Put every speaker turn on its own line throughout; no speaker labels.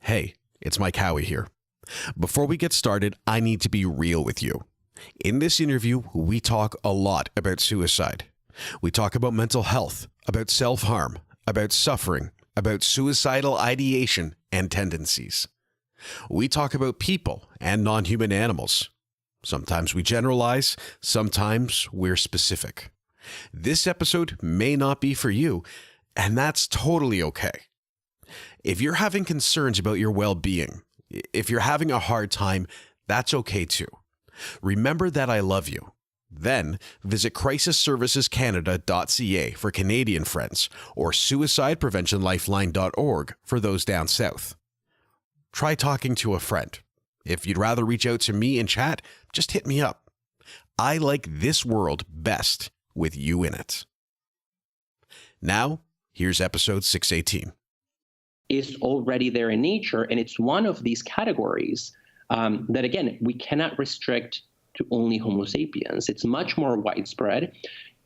Hey, it's Mike Howie here. Before we get started, I need to be real with you. In this interview, we talk a lot about suicide. We talk about mental health, about self-harm, about suffering, about suicidal ideation and tendencies. We talk about people and non-human animals. Sometimes we generalize, sometimes we're specific. This episode may not be for you, and that's totally okay. If you're having concerns about your well-being, if you're having a hard time, that's okay too. Remember that I love you. Then visit crisisservicescanada.ca for Canadian friends or suicidepreventionlifeline.org for those down south. Try talking to a friend. If you'd rather reach out to me in chat, just hit me up. I like this world best with you in it. Now, here's episode 618.
Is already there in nature, and it's one of these categories that, again, we cannot restrict to only Homo sapiens. It's much more widespread,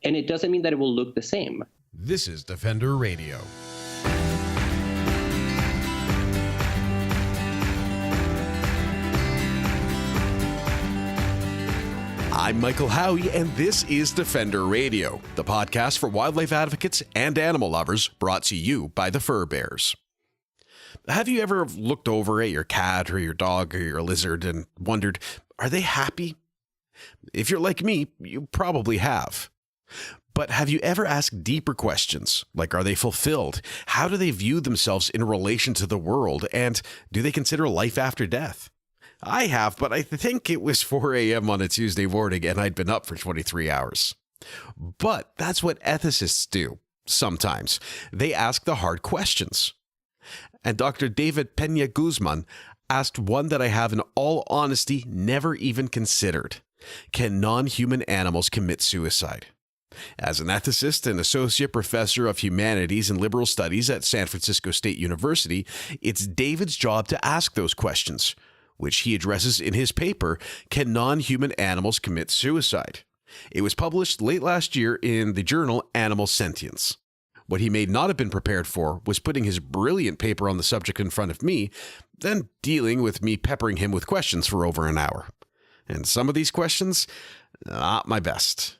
and it doesn't mean that it will look the same.
This is Defender Radio. I'm Michael Howie, and this is Defender Radio, the podcast for wildlife advocates and animal lovers, brought to you by the Fur Bears. Have you ever looked over at your cat or your dog or your lizard and wondered, are they happy? If you're like me, you probably have. But have you ever asked deeper questions, like are they fulfilled? How do they view themselves in relation to the world? And do they consider life after death? I have, but I think it was 4 a.m. on a Tuesday morning and I'd been up for 23 hours. But that's what ethicists do sometimes. They ask the hard questions. And Dr. David Peña-Guzmán asked one that I have in all honesty never even considered. Can non-human animals commit suicide? As an ethicist and associate professor of humanities and liberal studies at San Francisco State University, it's David's job to ask those questions, which he addresses in his paper, Can Non-Human Animals Commit Suicide? It was published late last year in the journal Animal Sentience. What he may not have been prepared for was putting his brilliant paper on the subject in front of me, then dealing with me peppering him with questions for over an hour. And some of these questions, not my best.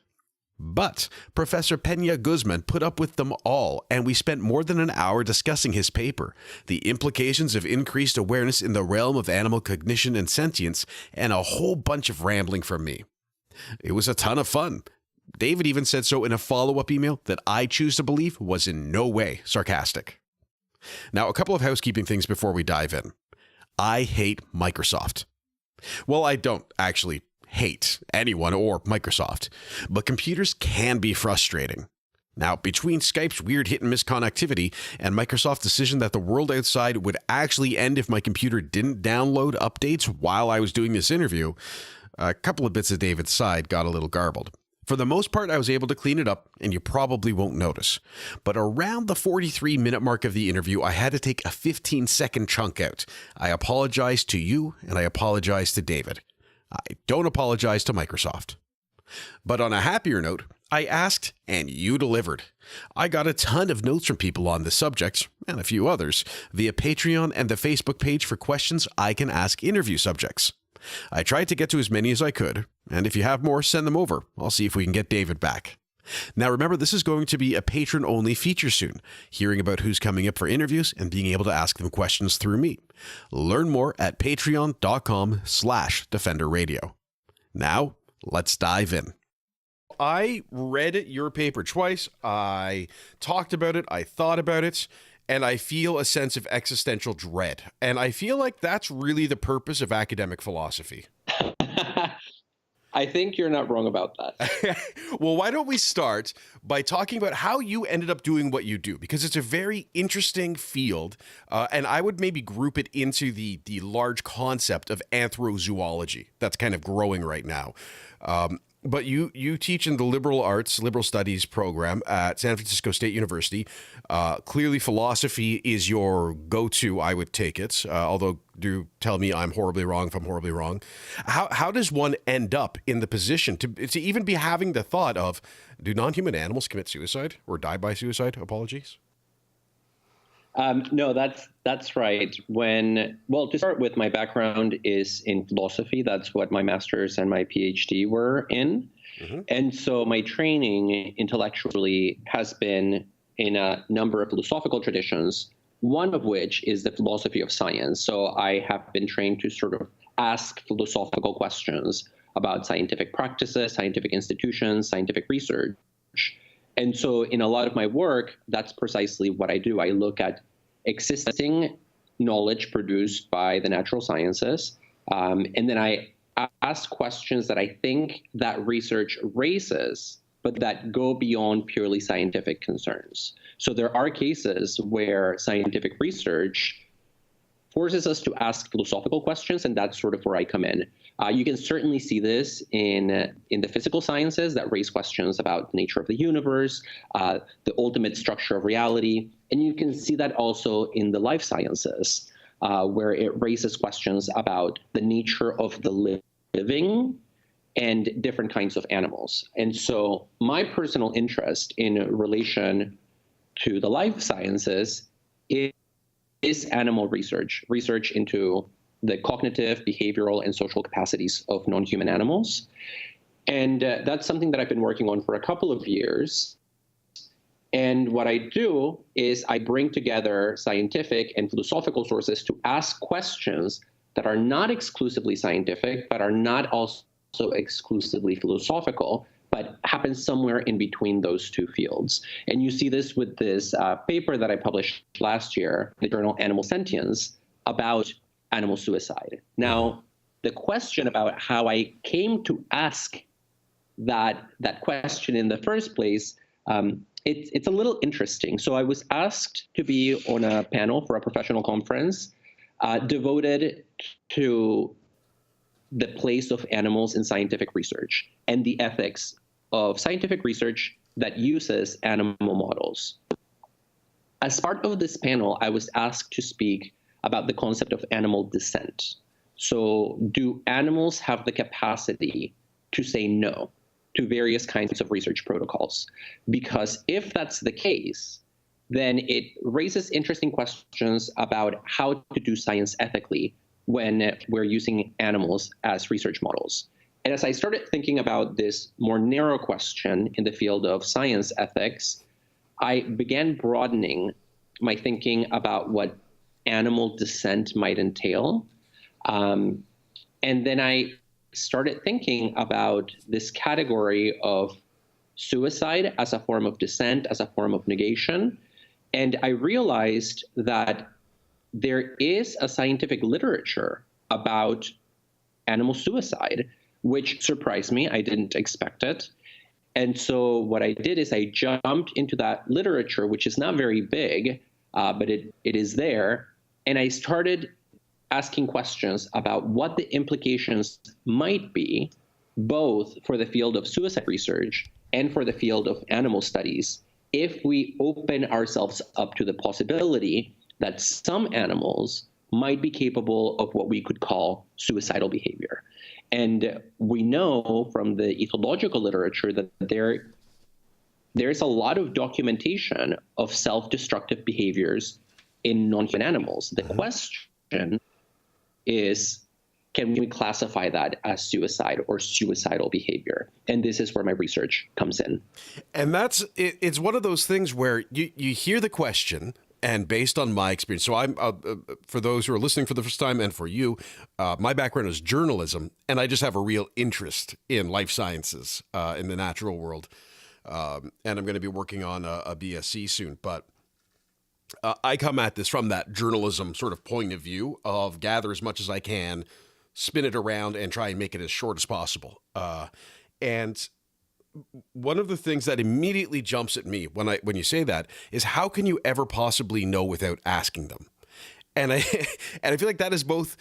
But Professor Peña-Guzmán put up with them all, and we spent more than an hour discussing his paper, the implications of increased awareness in the realm of animal cognition and sentience, and a whole bunch of rambling from me. It was a ton of fun. David even said so in a follow-up email that I choose to believe was in no way sarcastic. Now, a couple of housekeeping things before we dive in. I hate Microsoft. Well, I don't actually hate anyone or Microsoft, but computers can be frustrating. Now, between Skype's weird hit and miss connectivity and Microsoft's decision that the world outside would actually end if my computer didn't download updates while I was doing this interview, a couple of bits of David's side got a little garbled. For the most part, I was able to clean it up, and you probably won't notice. But around the 43-minute mark of the interview, I had to take a 15-second chunk out. I apologize to you, and I apologize to David. I don't apologize to Microsoft. But on a happier note, I asked, and you delivered. I got a ton of notes from people on the subject, and a few others, via Patreon and the Facebook page for questions I can ask interview subjects. I tried to get to as many as I could, and if you have more, send them over. I'll see if we can get David back. Now remember, this is going to be a patron-only feature soon, hearing about who's coming up for interviews and being able to ask them questions through me. Learn more at patreon.com/defenderradio. Now, let's dive in. I read your paper twice. I talked about it. I thought about it. And I feel a sense of existential dread. And I feel like that's really the purpose of academic philosophy.
I think you're not wrong about that.
Well, why don't we start by talking about how you ended up doing what you do? Because it's a very interesting field. And I would maybe group it into the large concept of anthrozoology that's kind of growing right now. But you teach in the liberal arts, liberal studies program at San Francisco State University. Clearly, philosophy is your go-to, I would take it, although do tell me I'm horribly wrong if I'm horribly wrong. How does one end up in the position to even be having the thought of, do non-human animals commit suicide or die by suicide? Apologies.
No, that's right. To start with, my background is in philosophy. That's what my master's and my PhD were in. Mm-hmm. And so my training intellectually has been in a number of philosophical traditions, one of which is the philosophy of science. So I have been trained to sort of ask philosophical questions about scientific practices, scientific institutions, scientific research. And so in a lot of my work, that's precisely what I do. I look at existing knowledge produced by the natural sciences, and then I ask questions that I think that research raises, but that go beyond purely scientific concerns. So there are cases where scientific research forces us to ask philosophical questions, and that's sort of where I come in. You can certainly see this in the physical sciences that raise questions about the nature of the universe, the ultimate structure of reality, and you can see that also in the life sciences, where it raises questions about the nature of the living and different kinds of animals. And so my personal interest in relation to the life sciences is animal research into the cognitive, behavioral, and social capacities of non-human animals. And that's something that I've been working on for a couple of years. And what I do is I bring together scientific and philosophical sources to ask questions that are not exclusively scientific, but are not also exclusively philosophical, but happen somewhere in between those two fields. And you see this with this paper that I published last year, the journal Animal Sentience, about animal suicide. Now, the question about how I came to ask that question in the first place, it's a little interesting. So I was asked to be on a panel for a professional conference devoted to the place of animals in scientific research and the ethics of scientific research that uses animal models. As part of this panel, I was asked to speak about the concept of animal dissent. So do animals have the capacity to say no to various kinds of research protocols? Because if that's the case, then it raises interesting questions about how to do science ethically when we're using animals as research models. And as I started thinking about this more narrow question in the field of science ethics, I began broadening my thinking about what animal dissent might entail. And then I started thinking about this category of suicide as a form of dissent, as a form of negation. And I realized that there is a scientific literature about animal suicide, which surprised me. I didn't expect it. And so what I did is I jumped into that literature, which is not very big, but it is there. And I started asking questions about what the implications might be, both for the field of suicide research and for the field of animal studies, if we open ourselves up to the possibility that some animals might be capable of what we could call suicidal behavior. And we know from the ethological literature that there's a lot of documentation of self-destructive behaviors in non-human animals. The question is, can we classify that as suicide or suicidal behavior? And this is where my research comes in.
And it's one of those things where you hear the question, and based on my experience, so I'm for those who are listening for the first time, and for you, my background is journalism, and I just have a real interest in life sciences, in the natural world, and I'm going to be working on a BSc soon. But I come at this from that journalism sort of point of view of gather as much as I can, spin it around, and try and make it as short as possible. And one of the things that immediately jumps at me when you say that is, how can you ever possibly know without asking them? And I feel like that is both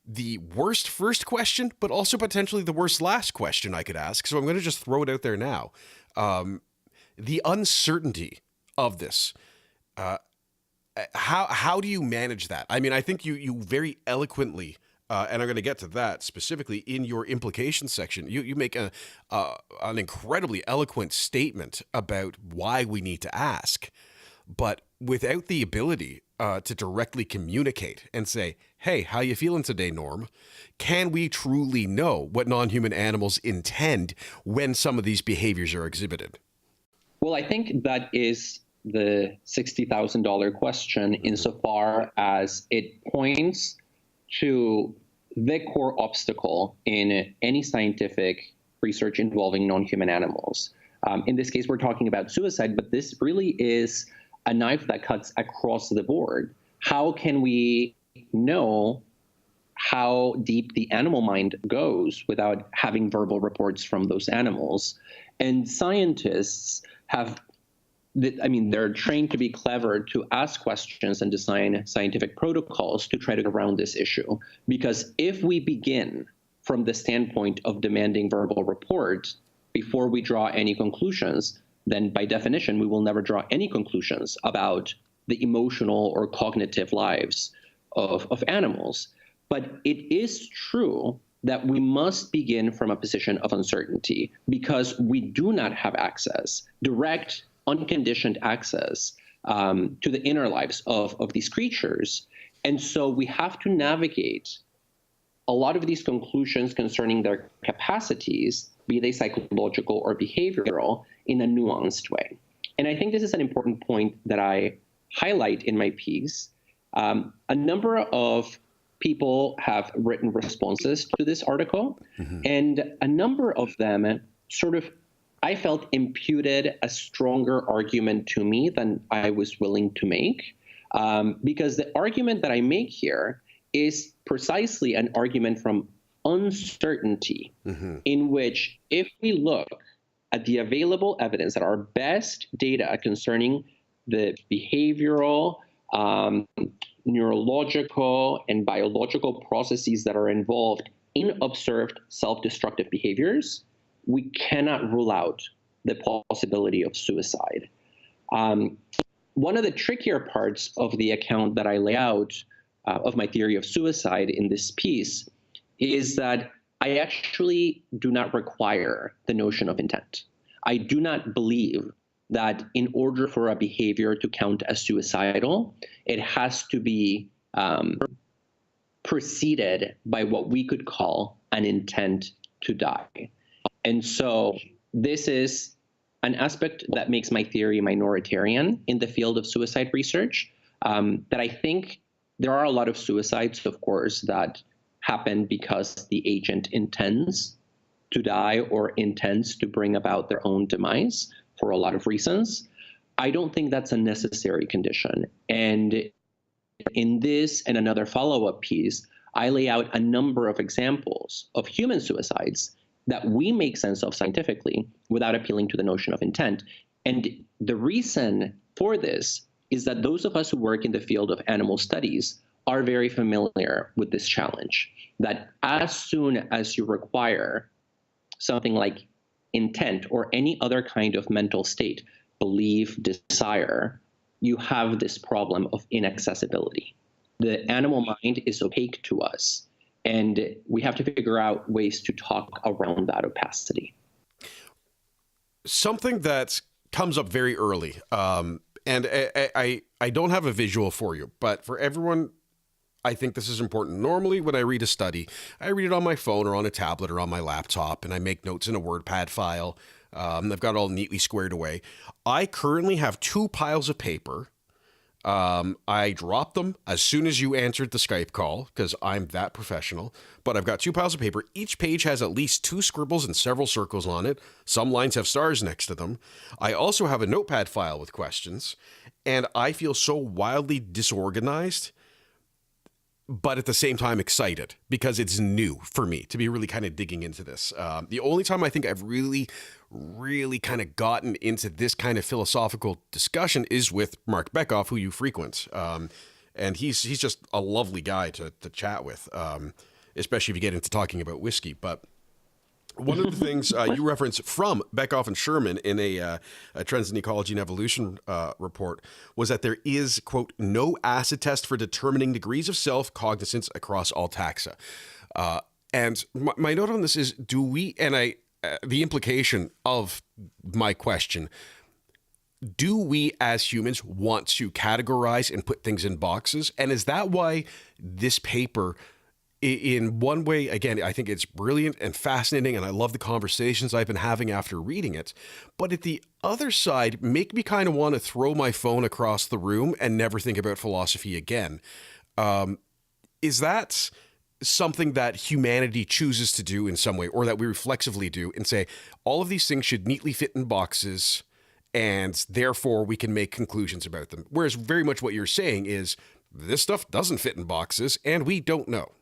the worst first question, but also potentially the worst last question I could ask. So I'm going to just throw it out there now. The uncertainty of this. How do you manage that? I mean, I think you very eloquently, and I'm going to get to that specifically in your implication section. You make an incredibly eloquent statement about why we need to ask. but without the ability to directly communicate and say, hey, how you feeling today, Norm? Can we truly know what non-human animals intend when some of these behaviors are exhibited?
Well, I think that is the $60,000 question insofar as it points to the core obstacle in any scientific research involving non-human animals. In this case, we're talking about suicide, but this really is a knife that cuts across the board. How can we know how deep the animal mind goes without having verbal reports from those animals? And scientists they're trained to be clever, to ask questions and design scientific protocols to try to get around this issue. Because if we begin from the standpoint of demanding verbal report before we draw any conclusions, then by definition, we will never draw any conclusions about the emotional or cognitive lives of animals. But it is true that we must begin from a position of uncertainty because we do not have access, direct, unconditioned access to the inner lives of these creatures. And so we have to navigate a lot of these conclusions concerning their capacities, be they psychological or behavioral, in a nuanced way. And I think this is an important point that I highlight in my piece. A number of people have written responses to this article, and a number of them I felt imputed a stronger argument to me than I was willing to make, because the argument that I make here is precisely an argument from uncertainty, in which if we look at the available evidence, at our best data concerning the behavioral, neurological, and biological processes that are involved in observed self-destructive behaviors, we cannot rule out the possibility of suicide. One of the trickier parts of the account that I lay out of my theory of suicide in this piece is that I actually do not require the notion of intent. I do not believe that in order for a behavior to count as suicidal, it has to be preceded by what we could call an intent to die. And so this is an aspect that makes my theory minoritarian in the field of suicide research, that I think there are a lot of suicides, of course, that happen because the agent intends to die or intends to bring about their own demise for a lot of reasons. I don't think that's a necessary condition. And in this and another follow-up piece, I lay out a number of examples of human suicides that we make sense of scientifically without appealing to the notion of intent. And the reason for this is that those of us who work in the field of animal studies are very familiar with this challenge, that as soon as you require something like intent or any other kind of mental state, belief, desire, you have this problem of inaccessibility. The animal mind is opaque to us, and we have to figure out ways to talk around that opacity.
Something that comes up very early, and I don't have a visual for you, but for everyone, I think this is important. Normally, when I read a study, I read it on my phone or on a tablet or on my laptop, and I make notes in a WordPad file. I've got it all neatly squared away. I currently have 2 piles of paper. I dropped them as soon as you answered the Skype call because I'm that professional, but I've got 2 piles of paper. Each page has at least 2 scribbles and several circles on it. Some lines have stars next to them. I also have a notepad file with questions, and I feel so wildly disorganized, but at the same time excited because it's new for me to be really kind of digging into this. The only time I think I've really kind of gotten into this kind of philosophical discussion is with Mark Bekoff, who you frequent. And he's just a lovely guy to chat with, especially if you get into talking about whiskey. But one of the things you reference from Bekoff and Sherman in a Trends in Ecology and Evolution report was that there is, quote, no acid test for determining degrees of self-cognizance across all taxa. And my note on this is, the implication of my question, do we as humans want to categorize and put things in boxes? And is that why this paper, in one way, again, I think it's brilliant and fascinating, and I love the conversations I've been having after reading it. But at the other side, make me kind of want to throw my phone across the room and never think about philosophy again. Is that something that humanity chooses to do in some way, or that we reflexively do and say, all of these things should neatly fit in boxes, and therefore we can make conclusions about them? Whereas very much what you're saying is, this stuff doesn't fit in boxes, and we don't know.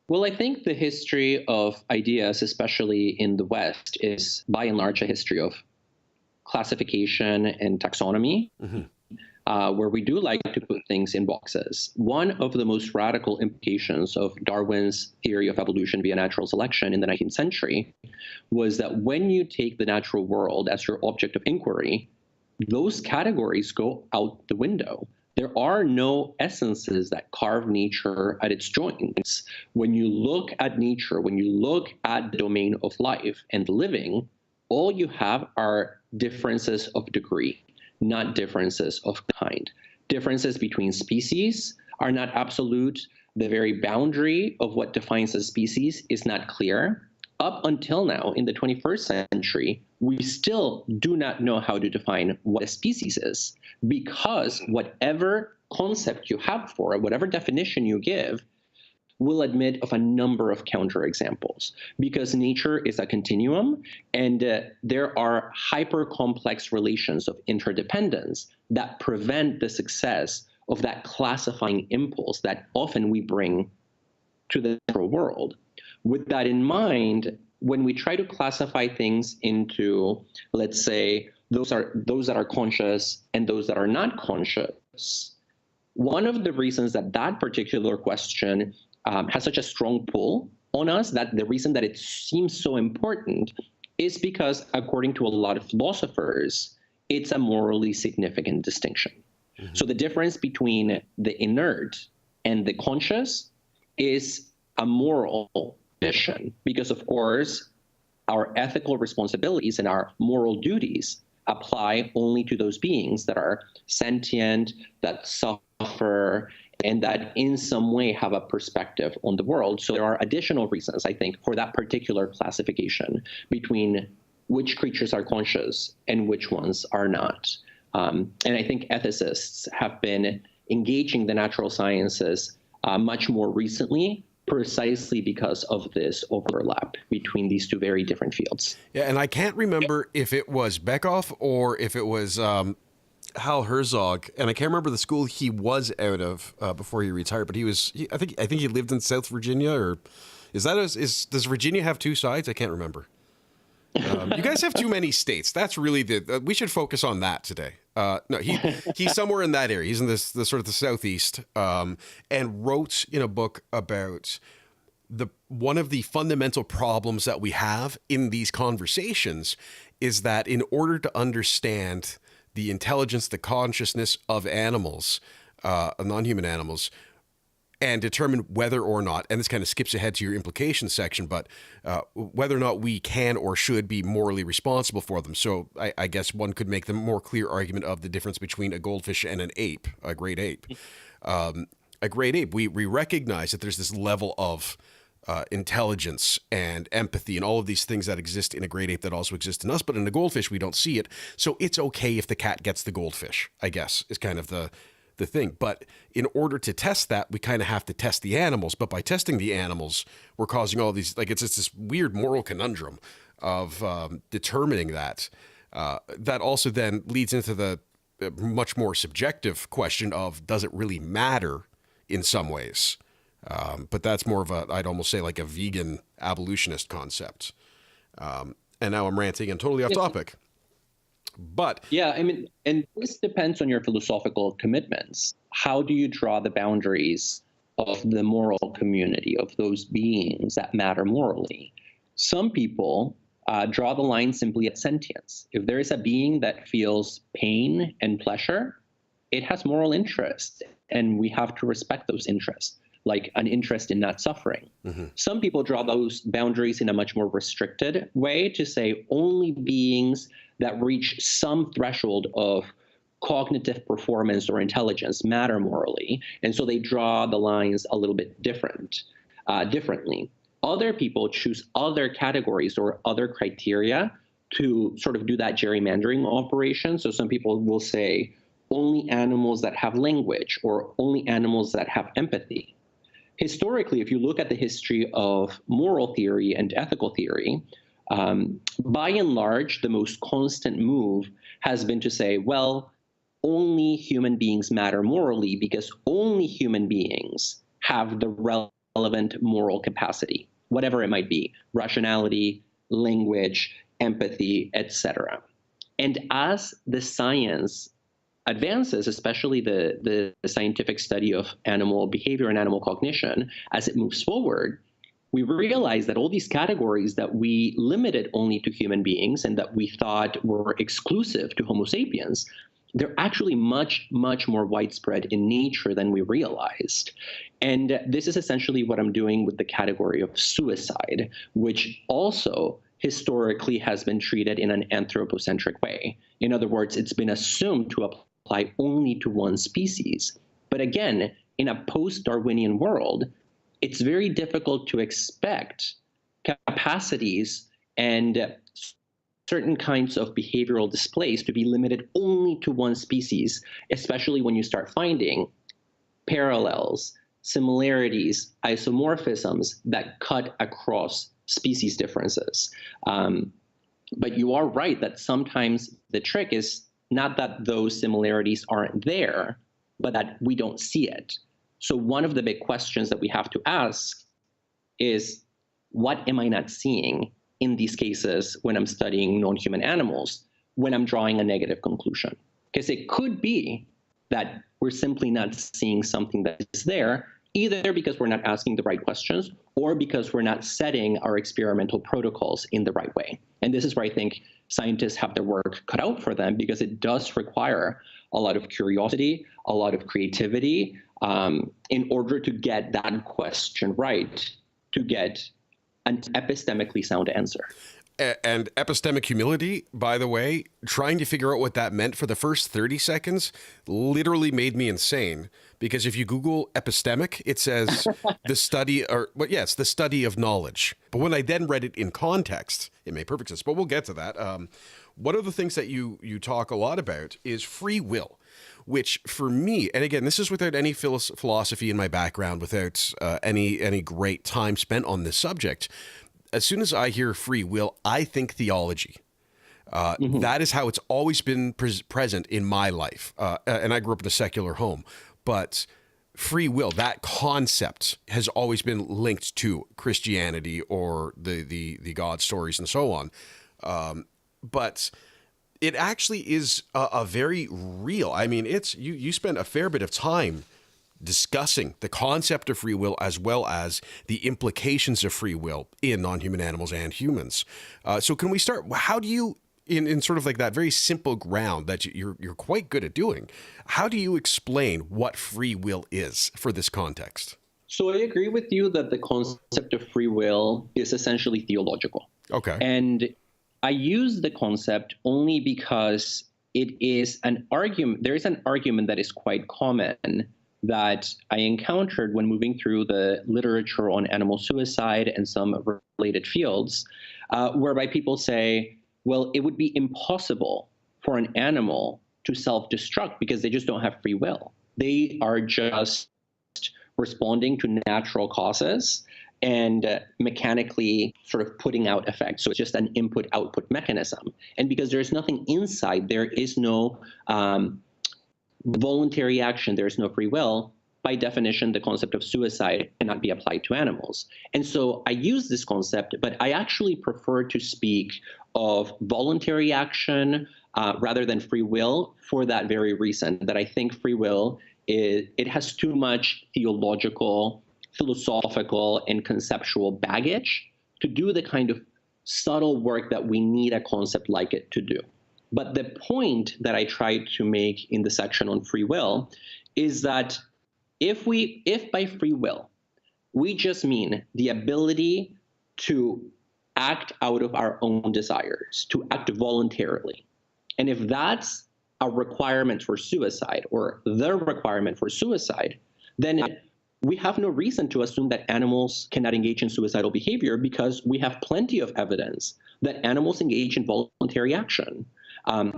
Well, I think the history of ideas, especially in the West, is by and large a history of classification and taxonomy, where we do like to put things in boxes. One of the most radical implications of Darwin's theory of evolution via natural selection in the 19th century was that when you take the natural world as your object of inquiry, those categories go out the window. There are no essences that carve nature at its joints. When you look at nature, when you look at the domain of life and living, all you have are differences of degree, not differences of kind. Differences between species are not absolute. The very boundary of what defines a species is not clear. Up until now, in the 21st century, we still do not know how to define what a species is, because whatever concept you have for it, whatever definition you give, will admit of a number of counterexamples, because nature is a continuum, and there are hyper-complex relations of interdependence that prevent the success of that classifying impulse that often we bring to the natural world. With that in mind, when we try to classify things into, let's say, those that are conscious and those that are not conscious, one of the reasons that that particular question has such a strong pull on us, that the reason that it seems so important, is because, according to a lot of philosophers, it's a morally significant distinction. So the difference between the inert and the conscious is a moral mission, because, of course, our ethical responsibilities and our moral duties apply only to those beings that are sentient, that suffer, and that in some way have a perspective on the world. So there are additional reasons, I think, for that particular classification between which creatures are conscious and which ones are not. And I think ethicists have been engaging the natural sciences much more recently, precisely because of this overlap between these two very different fields.
Yeah, and I can't remember if it was Beckhoff or if it was Hal Herzog, and I can't remember the school he was out of before he retired. But I think he lived in South Virginia, or does Virginia have two sides? I can't remember. You guys have too many states. That's really we should focus on that today. No, he's somewhere in that area. He's in the sort of the southeast, and wrote in a book about one of the fundamental problems that we have in these conversations is that in order to understand the intelligence, the consciousness of animals, non-human animals, and determine whether or not, and this kind of skips ahead to your implications section, but whether or not we can or should be morally responsible for them. So I guess one could make the more clear argument of the difference between a goldfish and an ape, a great ape. A great ape, we recognize that there's this level of intelligence and empathy and all of these things that exist in a great ape that also exist in us, but in a goldfish, we don't see it. So it's okay if the cat gets the goldfish, I guess, is kind of the thing. But in order to test that, we kind of have to test the animals. But by testing the animals, we're causing all these, it's this weird moral conundrum of determining that. That also then leads into the much more subjective question of, does it really matter in some ways? But that's more of I'd almost say like a vegan abolitionist concept. And now I'm ranting and totally off topic. But
yeah, I mean, and this depends on your philosophical commitments. How do you draw the boundaries of the moral community, of those beings that matter morally? Some people draw the line simply at sentience. If there is a being that feels pain and pleasure, it has moral interest, and we have to respect those interests, like an interest in not suffering. Some people draw those boundaries in a much more restricted way to say only beings that reach some threshold of cognitive performance or intelligence matter morally. And so they draw the lines a little bit differently. Other people choose other categories or other criteria to sort of do that gerrymandering operation. So some people will say only animals that have language or only animals that have empathy. Historically, if you look at the history of moral theory and ethical theory, by and large, the most constant move has been to say, well, only human beings matter morally because only human beings have the relevant moral capacity, whatever it might be, rationality, language, empathy, etc. And as the science advances, especially the scientific study of animal behavior and animal cognition, as it moves forward, we realize that all these categories that we limited only to human beings and that we thought were exclusive to Homo sapiens, they're actually much, much more widespread in nature than we realized. And this is essentially what I'm doing with the category of suicide, which also historically has been treated in an anthropocentric way. In other words, it's been assumed to apply only to one species. But again, in a post-Darwinian world, it's very difficult to expect capacities and certain kinds of behavioral displays to be limited only to one species, especially when you start finding parallels, similarities, isomorphisms that cut across species differences. But you are right that sometimes the trick is not that those similarities aren't there, but that we don't see it. So one of the big questions that we have to ask is, what am I not seeing in these cases when I'm studying non-human animals, when I'm drawing a negative conclusion? Because it could be that we're simply not seeing something that is there, either because we're not asking the right questions or because we're not setting our experimental protocols in the right way. And this is where I think scientists have their work cut out for them, because it does require a lot of curiosity, a lot of creativity, in order to get that question right, to get an epistemically sound answer.
And epistemic humility, by the way, trying to figure out what that meant for the first 30 seconds literally made me insane. Because if you Google epistemic, it says the study, it's the study of knowledge. But when I then read it in context, it made perfect sense. But we'll get to that. One of the things that you talk a lot about is free will, which for me, and again, this is without any philosophy in my background, without any great time spent on this subject. As soon as I hear free will, I think theology. That is how it's always been present in my life. And I grew up in a secular home. But free will, that concept has always been linked to Christianity or the God stories and so on. But it actually is a very real, I mean, it's you spend a fair bit of time discussing the concept of free will as well as the implications of free will in non-human animals and humans. So can we start, how do you, in sort of like that very simple ground that you're quite good at doing, how do you explain what free will is for this context?
So I agree with you that the concept of free will is essentially theological.
Okay.
And I use the concept only because it is an argument, there is an argument that is quite common that I encountered when moving through the literature on animal suicide and some related fields, whereby people say, well, it would be impossible for an animal to self-destruct because they just don't have free will. They are just responding to natural causes and mechanically sort of putting out effects. So it's just an input-output mechanism. And because there's nothing inside, there is no voluntary action, there is no free will. By definition, the concept of suicide cannot be applied to animals. And so I use this concept, but I actually prefer to speak of voluntary action rather than free will for that very reason, that I think free will, it has too much theological, philosophical, and conceptual baggage to do the kind of subtle work that we need a concept like it to do. But the point that I tried to make in the section on free will is that if by free will, we just mean the ability to act out of our own desires, to act voluntarily, And if that's a requirement for suicide or the requirement for suicide, then we have no reason to assume that animals cannot engage in suicidal behavior, because we have plenty of evidence that animals engage in voluntary action.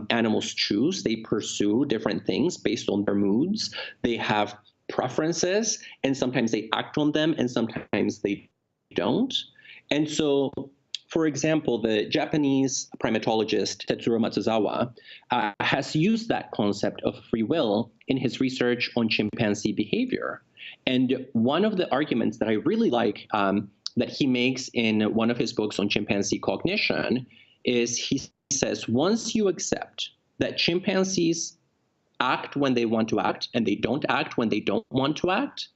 Animals choose, they pursue different things based on their moods. They have preferences, and sometimes they act on them, and sometimes they don't. And so, for example, the Japanese primatologist Tetsuro Matsuzawa has used that concept of free will in his research on chimpanzee behavior. And one of the arguments that I really like that he makes in one of his books on chimpanzee cognition is he says, once you accept that chimpanzees act when they want to act and they don't act when they don't want to act,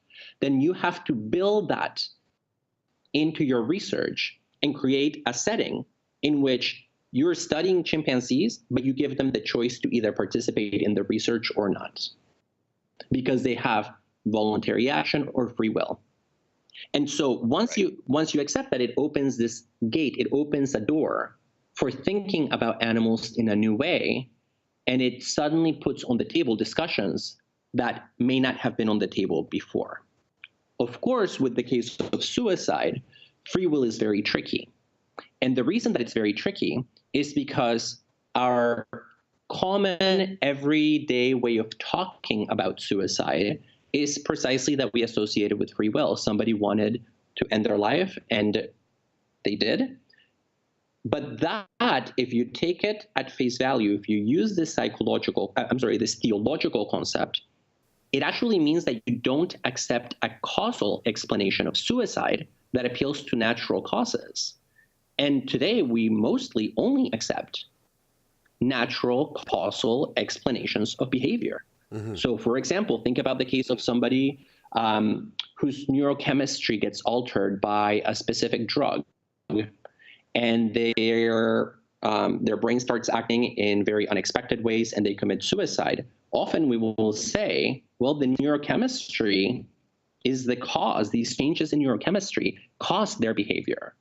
then you have to build that into your research and create a setting in which you're studying chimpanzees, but you give them the choice to either participate in the research or not, because they have voluntary action or free will. And so once you accept that, it opens this gate, it opens a door for thinking about animals in a new way, and it suddenly puts on the table discussions that may not have been on the table before. Of course, with the case of suicide, free will is very tricky. And the reason that it's very tricky is because our common everyday way of talking about suicide is precisely that we associate it with free will. Somebody wanted to end their life and they did. But that, if you take it at face value, if you use this this theological concept, it actually means that you don't accept a causal explanation of suicide that appeals to natural causes. And today we mostly only accept natural causal explanations of behavior. Mm-hmm. So, for example, think about the case of somebody whose neurochemistry gets altered by a specific drug, and their brain starts acting in very unexpected ways, and they commit suicide. Often we will say, well, the neurochemistry is the cause. These changes in neurochemistry caused their behavior,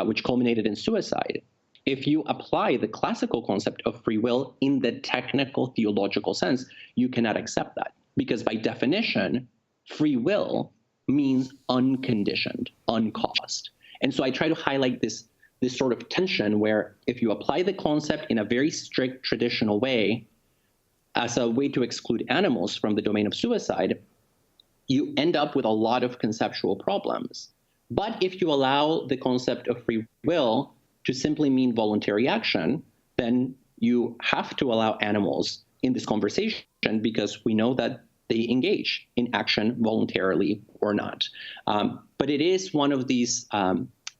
which culminated in suicide. If you apply the classical concept of free will in the technical theological sense, you cannot accept that, because by definition, free will means unconditioned, uncaused. And so I try to highlight this sort of tension where if you apply the concept in a very strict traditional way as a way to exclude animals from the domain of suicide, you end up with a lot of conceptual problems. But if you allow the concept of free will to simply mean voluntary action, then you have to allow animals in this conversation, because we know that they engage in action voluntarily or not. But it is one of these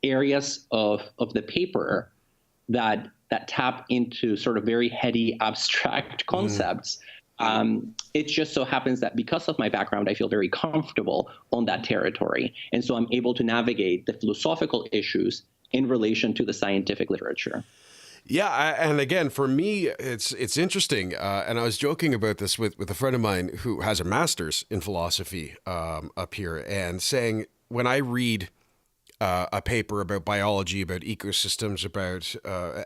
areas of the paper that tap into sort of very heady, abstract concepts. It just so happens that because of my background, I feel very comfortable on that territory. And so I'm able to navigate the philosophical issues in relation to the scientific literature.
Yeah, and again, for me, it's interesting. And I was joking about this with a friend of mine who has a master's in philosophy up here, and saying when I read a paper about biology, about ecosystems, about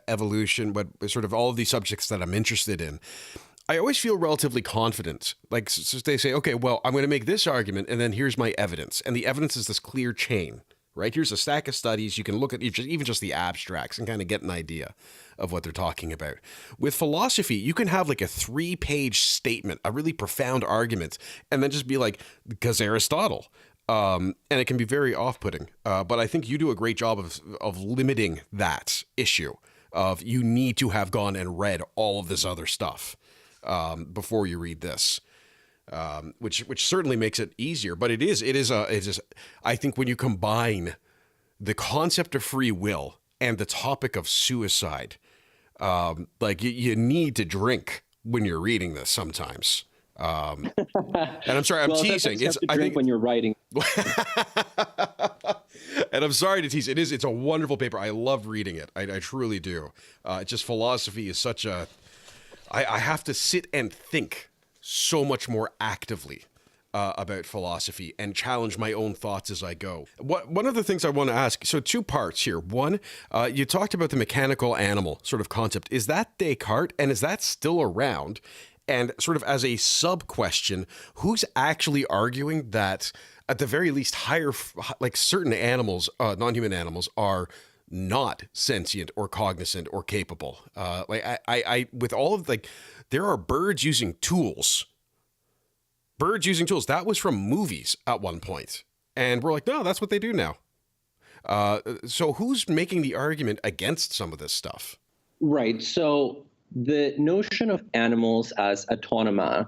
evolution, but sort of all of these subjects that I'm interested in, I always feel relatively confident. Like, so they say, okay, well, I'm going to make this argument, and then here's my evidence. And the evidence is this clear chain, right? Here's a stack of studies. You can look at even just the abstracts and kind of get an idea of what they're talking about. With philosophy, you can have like a 3-page statement, a really profound argument, and then just be like, because Aristotle. And it can be very off-putting. But I think you do a great job of limiting that issue of you need to have gone and read all of this other stuff before you read this, which certainly makes it easier. But it is I think when you combine the concept of free will and the topic of suicide, like you need to drink when you're reading this sometimes. And I'm sorry, I'm teasing.
I think when you're writing.
And I'm sorry to tease. It's a wonderful paper. I love reading it. I truly do. It's just philosophy is such a. I have to sit and think so much more actively about philosophy and challenge my own thoughts as I go. One of the things I want to ask, so two parts here. One, you talked about the mechanical animal sort of concept. Is that Descartes, and is that still around? And sort of as a sub-question, who's actually arguing that at the very least like certain animals, non-human animals, are not sentient or cognizant or capable? Like I with all of like, there are birds using tools. That was from movies at one point. And we're like, no, that's what they do now. So who's making the argument against some of this stuff?
Right. So the notion of animals as automata,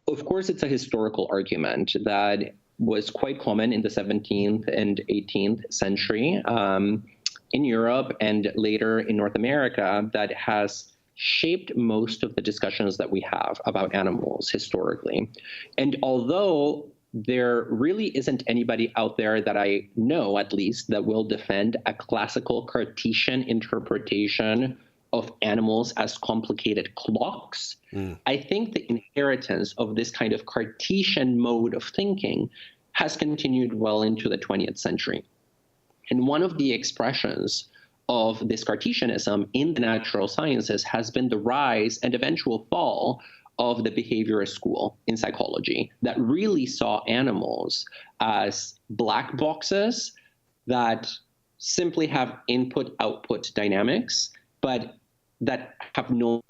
of course, it's a historical argument that was quite common in the 17th and 18th century in Europe and later in North America, that has shaped most of the discussions that we have about animals historically. And although there really isn't anybody out there that I know, at least, that will defend a classical Cartesian interpretation of animals as complicated clocks, I think the inheritance of this kind of Cartesian mode of thinking has continued well into the 20th century. And one of the expressions of this Cartesianism in the natural sciences has been the rise and eventual fall of the behaviorist school in psychology that really saw animals as black boxes that simply have input-output dynamics, but that have no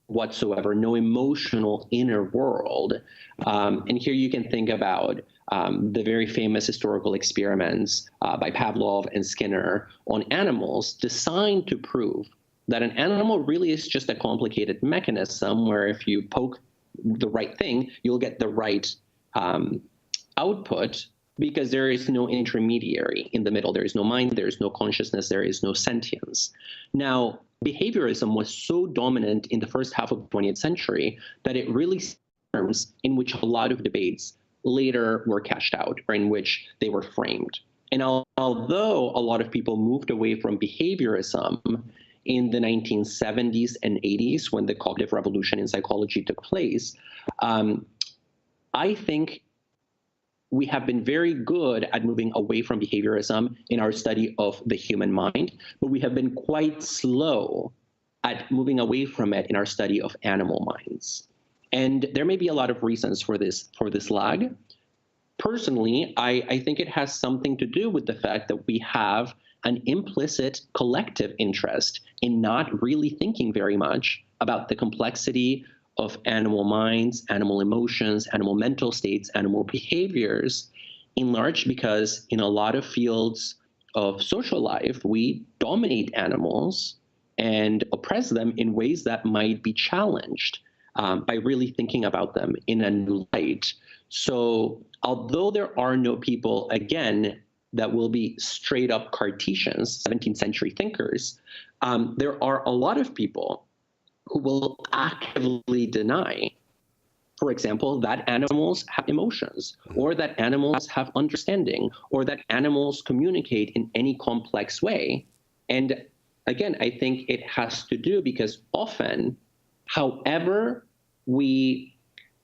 emotional inner world. And here you can think about the very famous historical experiments by Pavlov and Skinner on animals designed to prove that an animal really is just a complicated mechanism where if you poke the right thing, you'll get the right output, because there is no intermediary in the middle. There is no mind, there is no consciousness, there is no sentience. Now, behaviorism was so dominant in the first half of the 20th century that it really terms in which a lot of debates later were cashed out, or in which they were framed. And although a lot of people moved away from behaviorism in the 1970s and 80s when the cognitive revolution in psychology took place, I think we have been very good at moving away from behaviorism in our study of the human mind, but we have been quite slow at moving away from it in our study of animal minds. And there may be a lot of reasons for this lag. Personally, I think it has something to do with the fact that we have an implicit collective interest in not really thinking very much about the complexity of animal minds, animal emotions, animal mental states, animal behaviors, in large because in a lot of fields of social life, we dominate animals and oppress them in ways that might be challenged by really thinking about them in a new light. So although there are no people, again, that will be straight up Cartesians, 17th century thinkers, there are a lot of people who will actively deny, for example, that animals have emotions, or that animals have understanding, or that animals communicate in any complex way. And again, I think it has to do because often, however we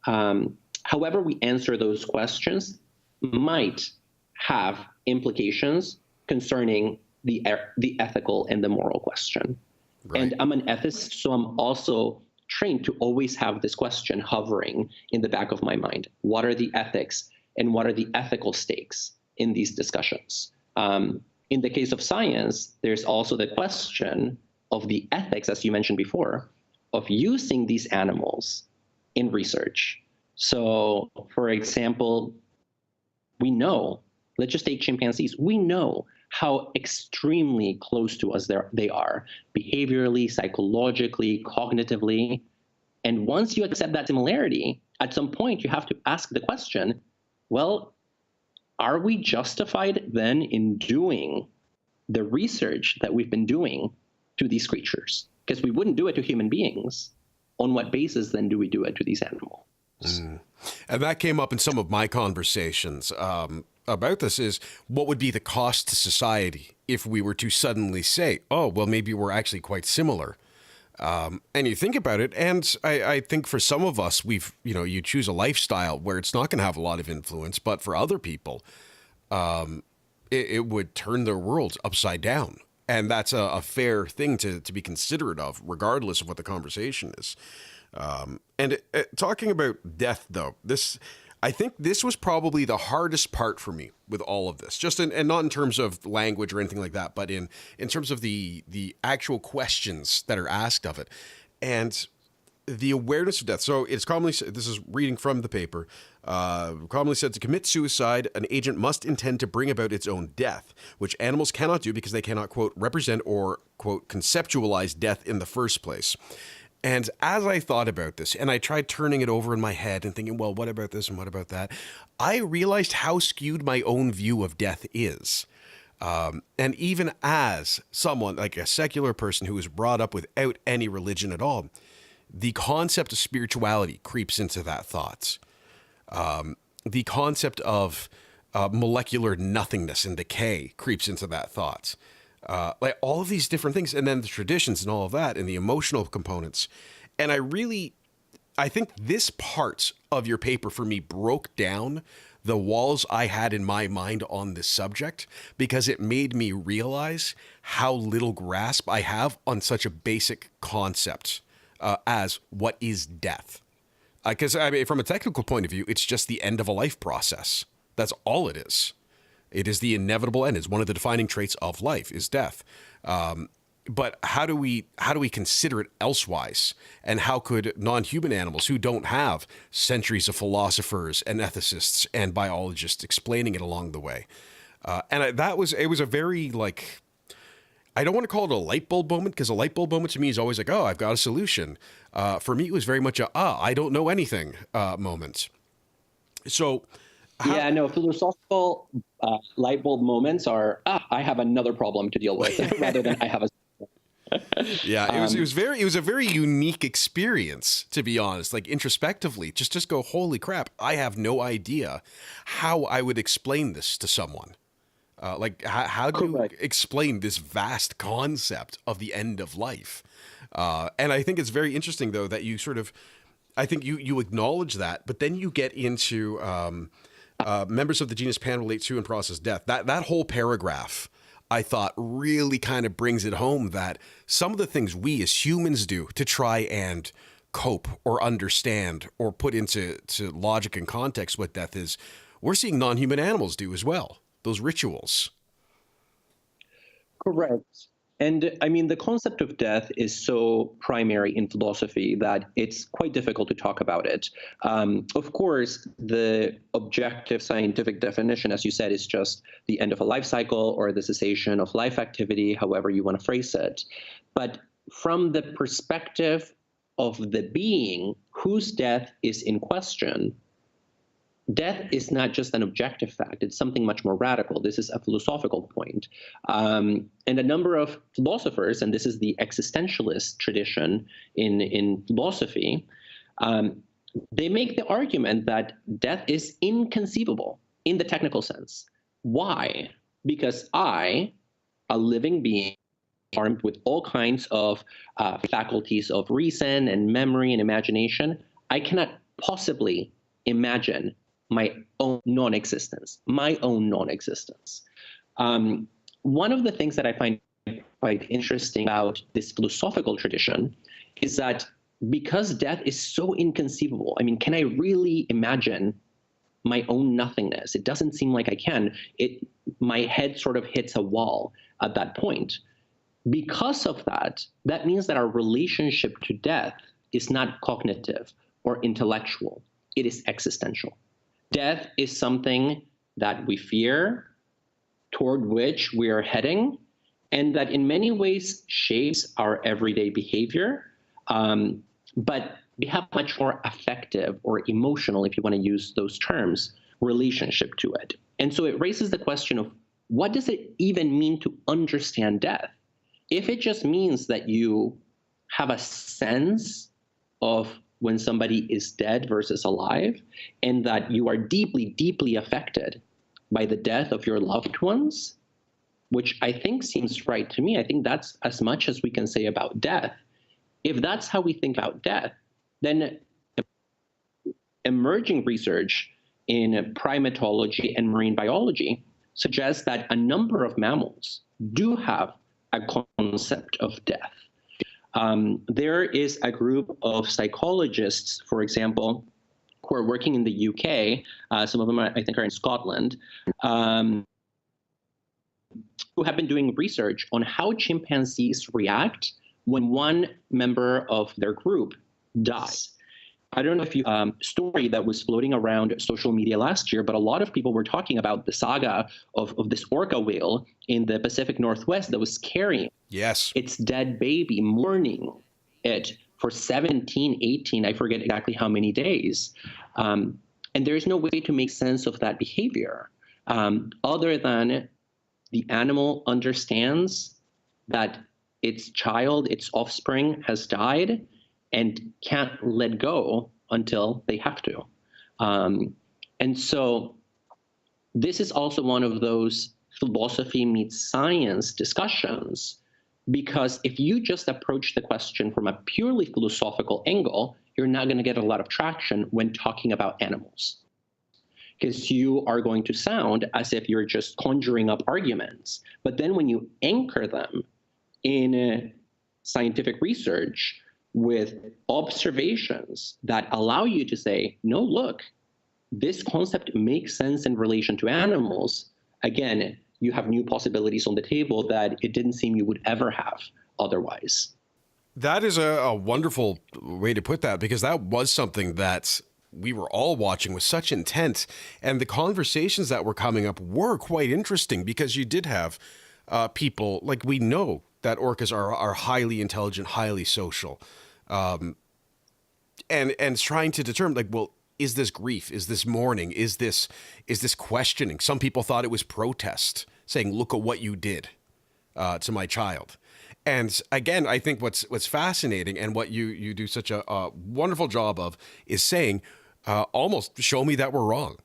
answer those questions might have implications concerning the ethical and the moral question. Right. And I'm an ethicist, so I'm also trained to always have this question hovering in the back of my mind. What are the ethics and what are the ethical stakes in these discussions? In the case of science, there's also the question of the ethics, as you mentioned before, of using these animals in research. So, for example, we know, let's just take chimpanzees, we know how extremely close to us they are, behaviorally, psychologically, cognitively. And once you accept that similarity, at some point you have to ask the question, well, are we justified then in doing the research that we've been doing to these creatures? Because we wouldn't do it to human beings. On what basis then do we do it to these animals?
And that came up in some of my conversations about this is what would be the cost to society if we were to suddenly say, oh, well, maybe we're actually quite similar And you think about it, and I think for some of us, you choose a lifestyle where it's not going to have a lot of influence, but for other people, it would turn their worlds upside down. And that's a fair thing to be considerate of, regardless of what the conversation is. Talking about death, though, I think this was probably the hardest part for me with all of this, and not in terms of language or anything like that, but in terms of the actual questions that are asked of it and the awareness of death. So it's commonly, this is reading from the paper, commonly said to commit suicide, an agent must intend to bring about its own death, which animals cannot do because they cannot, quote, represent or, quote, conceptualize death in the first place. And as I thought about this, and I tried turning it over in my head and thinking, well, what about this and what about that? I realized how skewed my own view of death is. And even as someone, like a secular person who was brought up without any religion at all, the concept of spirituality creeps into that thought. The concept of molecular nothingness and decay creeps into that thought. Like all of these different things, and then the traditions and all of that, and the emotional components. And I think this part of your paper for me broke down the walls I had in my mind on this subject, because it made me realize how little grasp I have on such a basic concept as what is death. Because from a technical point of view, it's just the end of a life process. That's all it is. It is the inevitable end. It's one of the defining traits of life is death. But how do we consider it elsewise? And how could non-human animals who don't have centuries of philosophers and ethicists and biologists explaining it along the way? It was a very, I don't want to call it a light bulb moment, because a light bulb moment to me is always like, oh, I've got a solution. For me, it was very much I don't know anything moment. So...
philosophical light bulb moments are, I have another problem to deal with, rather than I have a.
Yeah, it was a very unique experience, to be honest. Like introspectively, just go, holy crap! I have no idea how I would explain this to someone. How do you explain this vast concept of the end of life? And I think it's very interesting, though, that you I think you acknowledge that, but then you get into. Members of the genus Pan relate to and process death. That whole paragraph, I thought, really kind of brings it home that some of the things we as humans do to try and cope or understand or put into logic and context what death is, we're seeing non-human animals do as well. Those rituals.
Correct. And I mean, the concept of death is so primary in philosophy that it's quite difficult to talk about it. Of course, the objective scientific definition, as you said, is just the end of a life cycle or the cessation of life activity, however you want to phrase it. But from the perspective of the being whose death is in question, death is not just an objective fact. It's something much more radical. This is a philosophical point. And a number of philosophers, and this is the existentialist tradition in philosophy, they make the argument that death is inconceivable in the technical sense. Why? Because I, a living being, armed with all kinds of faculties of reason and memory and imagination, I cannot possibly imagine my own non-existence. One of the things that I find quite interesting about this philosophical tradition is that because death is so inconceivable, I mean, can I really imagine my own nothingness? It doesn't seem like I can. My head sort of hits a wall at that point. Because of that, that means that our relationship to death is not cognitive or intellectual. It is existential. Death is something that we fear, toward which we are heading, and that in many ways shapes our everyday behavior. But we have much more affective or emotional, if you want to use those terms, relationship to it. And so it raises the question of, what does it even mean to understand death? If it just means that you have a sense of when somebody is dead versus alive, and that you are deeply, deeply affected by the death of your loved ones, which I think seems right to me. I think that's as much as we can say about death. if that's how we think about death, then emerging research in primatology and marine biology suggests that a number of mammals do have a concept of death. There is a group of psychologists, for example, who are working in the UK, some of them I think are in Scotland, who have been doing research on how chimpanzees react when one member of their group dies. I don't know if you story that was floating around social media last year, but a lot of people were talking about the saga of this orca whale in the Pacific Northwest that was carrying its dead baby, mourning it for 17, 18, I forget exactly how many days. And there's no way to make sense of that behavior other than the animal understands that its child, its offspring has died, and can't let go until they have to. And so this is also one of those philosophy meets science discussions, because if you just approach the question from a purely philosophical angle, you're not going to get a lot of traction when talking about animals, because you are going to sound as if you're just conjuring up arguments. But then when you anchor them in scientific research with observations that allow you to say, no, look, this concept makes sense in relation to animals, again, you have new possibilities on the table that it didn't seem you would ever have otherwise.
That is a wonderful way to put that, because that was something that we were all watching with such intent. And the conversations that were coming up were quite interesting, because you did have people, like, we know that orcas are highly intelligent, highly social, and trying to determine, like, well, is this grief? Is this mourning? Is this questioning? Some people thought it was protest, saying, look at what you did to my child. And again, I think what's fascinating, and what you do such a wonderful job of, is saying, almost show me that we're wrong.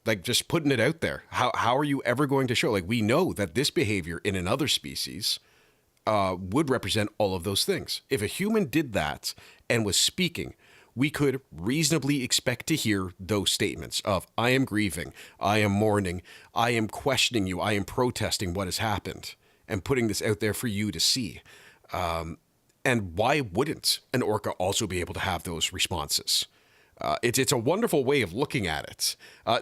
Like, just putting it out there. How are you ever going to show? Like, we know that this behavior in another species would represent all of those things. If a human did that and was speaking, we could reasonably expect to hear those statements of, I am grieving, I am mourning, I am questioning you, I am protesting what has happened, and putting this out there for you to see. And why wouldn't an orca also be able to have those responses? It's a wonderful way of looking at it.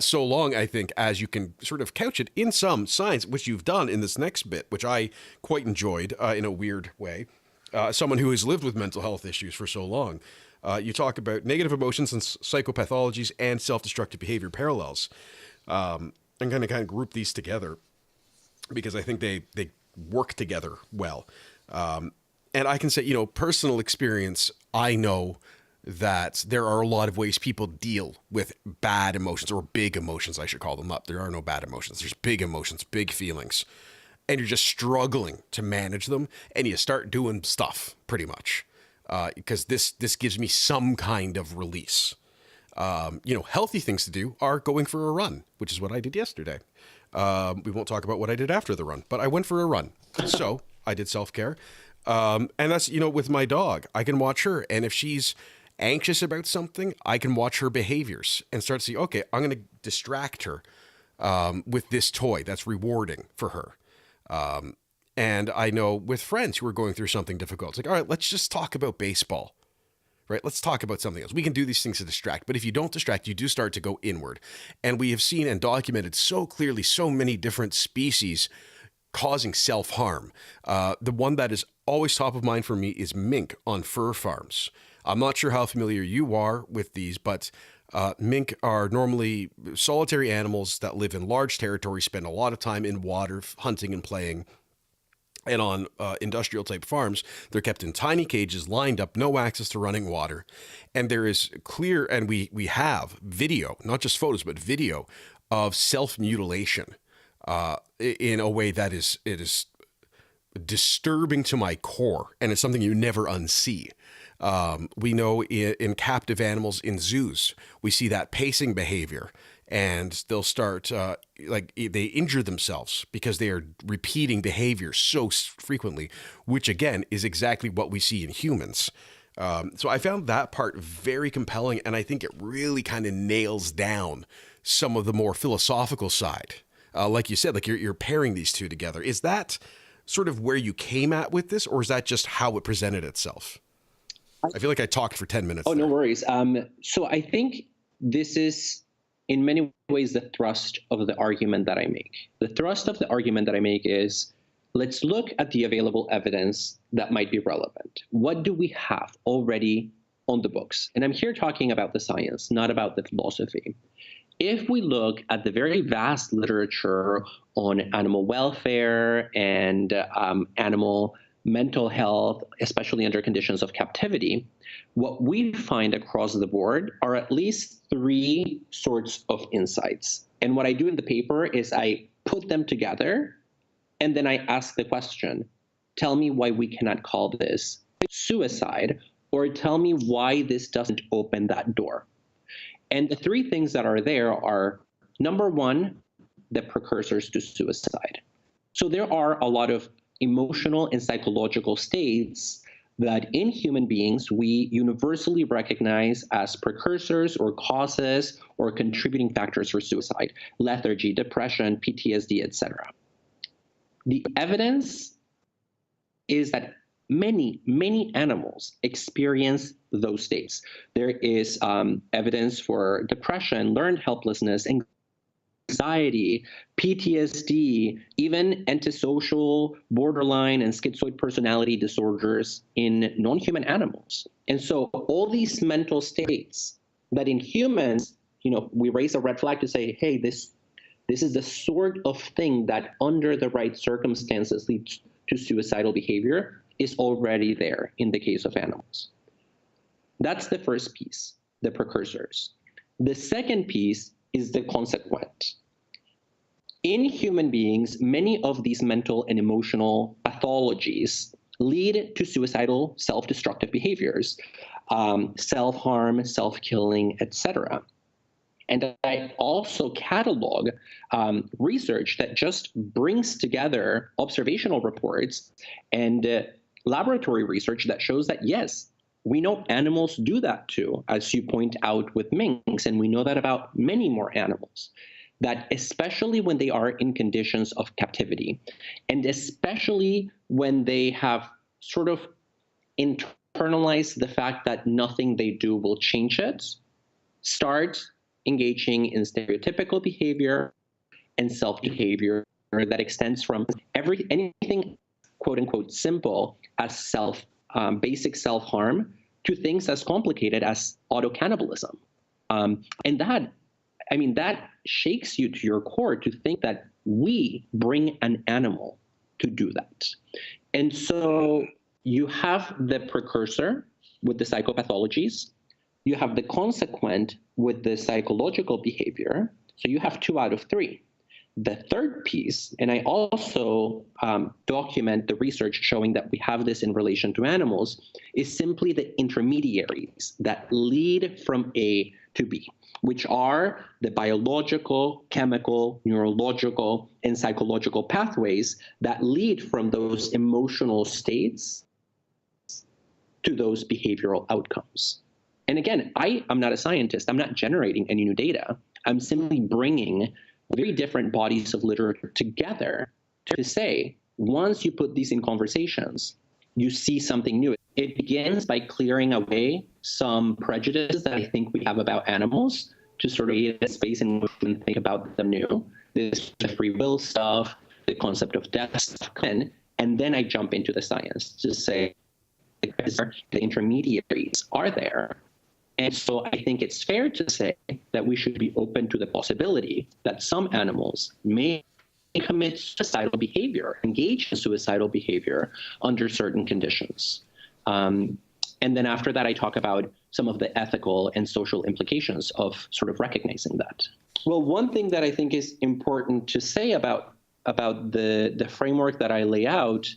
So long, I think, as you can sort of couch it in some science, which you've done in this next bit, which I quite enjoyed in a weird way. Someone who has lived with mental health issues for so long. You talk about negative emotions and psychopathologies and self-destructive behavior parallels. I'm going to kind of group these together because I think they work together well. And I can say, personal experience, I know that there are a lot of ways people deal with bad emotions, or big emotions, I should call them up. There are no bad emotions. There's big emotions, big feelings. And you're just struggling to manage them, and you start doing stuff, pretty much. Because this gives me some kind of release. Healthy things to do are going for a run, which is what I did yesterday. We won't talk about what I did after the run, but I went for a run. So I did self-care. And that's, with my dog, I can watch her. And if she's anxious about something, I can watch her behaviors and start to see, okay, I'm going to distract her with this toy that's rewarding for her. And I know with friends who are going through something difficult, it's like, all right, let's just talk about baseball, right? Let's talk about something else. We can do these things to distract, but if you don't distract, you do start to go inward. And we have seen and documented so clearly so many different species causing self-harm. The one that is always top of mind for me is mink on fur farms. I'm not sure how familiar you are with these, but mink are normally solitary animals that live in large territories, spend a lot of time in water, hunting and playing. And on industrial type farms, they're kept in tiny cages, lined up, no access to running water. And there is clear, and we have video, not just photos, but video of self-mutilation in a way that it is disturbing to my core. And it's something you never unsee. We know in captive animals in zoos, we see that pacing behavior. and they'll start like they injure themselves because they are repeating behavior so frequently, which again is exactly what we see in humans. So I found that part very compelling, and I think it really kind of nails down some of the more philosophical side. Like you said, like you're pairing these two together. Is that sort of where you came at with this, or is that just how it presented itself? I feel like I talked for 10 minutes.
Oh, there. No worries. So I think this is, in many ways, the thrust of the argument that I make. The thrust of the argument that I make is, let's look at the available evidence that might be relevant. What do we have already on the books? And I'm here talking about the science, not about the philosophy. If we look at the very vast literature on animal welfare and animal mental health, especially under conditions of captivity, what we find across the board are at least three sorts of insights. And what I do in the paper is I put them together, and then I ask the question, tell me why we cannot call this suicide, or tell me why this doesn't open that door. And the three things that are there are, number one, the precursors to suicide. So there are a lot of emotional and psychological states that in human beings we universally recognize as precursors or causes or contributing factors for suicide: lethargy, depression, PTSD, etc. The evidence is that many animals experience those states. There is evidence for depression, learned helplessness, anxiety, PTSD, even antisocial, borderline, and schizoid personality disorders in non-human animals. And so all these mental states that in humans, we raise a red flag to say, hey, this is the sort of thing that under the right circumstances leads to suicidal behavior, is already there in the case of animals. That's the first piece, the precursors. The second piece is the consequent. In human beings, many of these mental and emotional pathologies lead to suicidal, self-destructive behaviors, self-harm, self-killing, etc. And I also catalog research that just brings together observational reports and laboratory research that shows that, yes, we know animals do that too, as you point out with minks, and we know that about many more animals, that especially when they are in conditions of captivity, and especially when they have sort of internalized the fact that nothing they do will change it, start engaging in stereotypical behavior and self-behavior that extends from anything quote-unquote simple as basic self-harm to things as complicated as auto-cannibalism. And that shakes you to your core to think that we bring an animal to do that. And so you have the precursor with the psychopathologies, you have the consequent with the psychological behavior, so you have 2 out of 3. The third piece, and I also document the research showing that we have this in relation to animals, is simply the intermediaries that lead from A to B, which are the biological, chemical, neurological, and psychological pathways that lead from those emotional states to those behavioral outcomes. And again, I am not a scientist. I'm not generating any new data. I'm simply bringing very different bodies of literature together to say, once you put these in conversations, you see something new. It begins by clearing away some prejudices that I think we have about animals to sort of get a space in which we can think about them new. This free will stuff, the concept of death stuff, and then I jump into the science to say the intermediaries are there. And so I think it's fair to say that we should be open to the possibility that some animals may commit suicidal behavior, engage in suicidal behavior under certain conditions. And then after that, I talk about some of the ethical and social implications of sort of recognizing that. Well, one thing that I think is important to say about the framework that I lay out,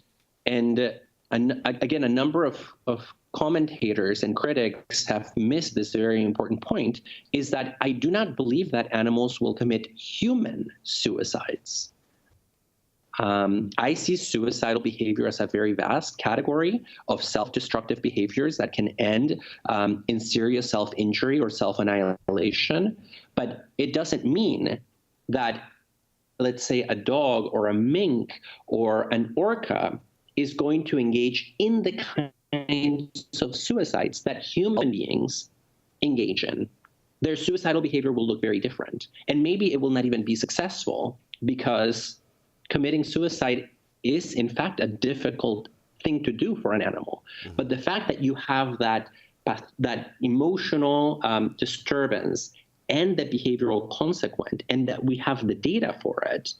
and again, a number of commentators and critics have missed this very important point, is that I do not believe that animals will commit human suicides. I see suicidal behavior as a very vast category of self-destructive behaviors that can end in serious self-injury or self-annihilation. But it doesn't mean that, let's say, a dog or a mink or an orca is going to engage in the kinds of suicides that human beings engage in. Their suicidal behavior will look very different. And maybe it will not even be successful, because committing suicide is, in fact, a difficult thing to do for an animal. Mm-hmm. But the fact that you have that emotional disturbance and the behavioral consequent, and that we have the data for it,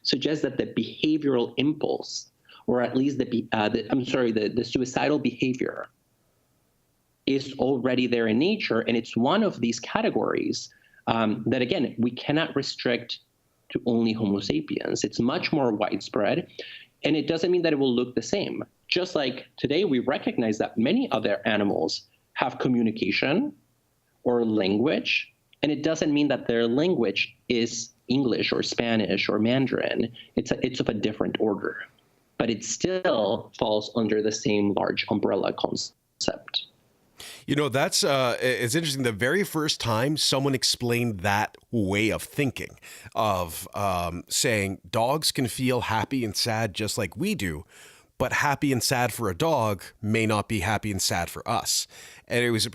suggests that the behavioral impulse, or at least the suicidal behavior, is already there in nature, and it's one of these categories that, again, we cannot restrict to only Homo sapiens. It's much more widespread, and it doesn't mean that it will look the same. Just like today, we recognize that many other animals have communication or language, and it doesn't mean that their language is English or Spanish or Mandarin. It's of a different order, but it still falls under the same large umbrella concept.
You know, that's it's interesting. The very first time someone explained that way of thinking, of saying dogs can feel happy and sad just like we do, but happy and sad for a dog may not be happy and sad for us. And it was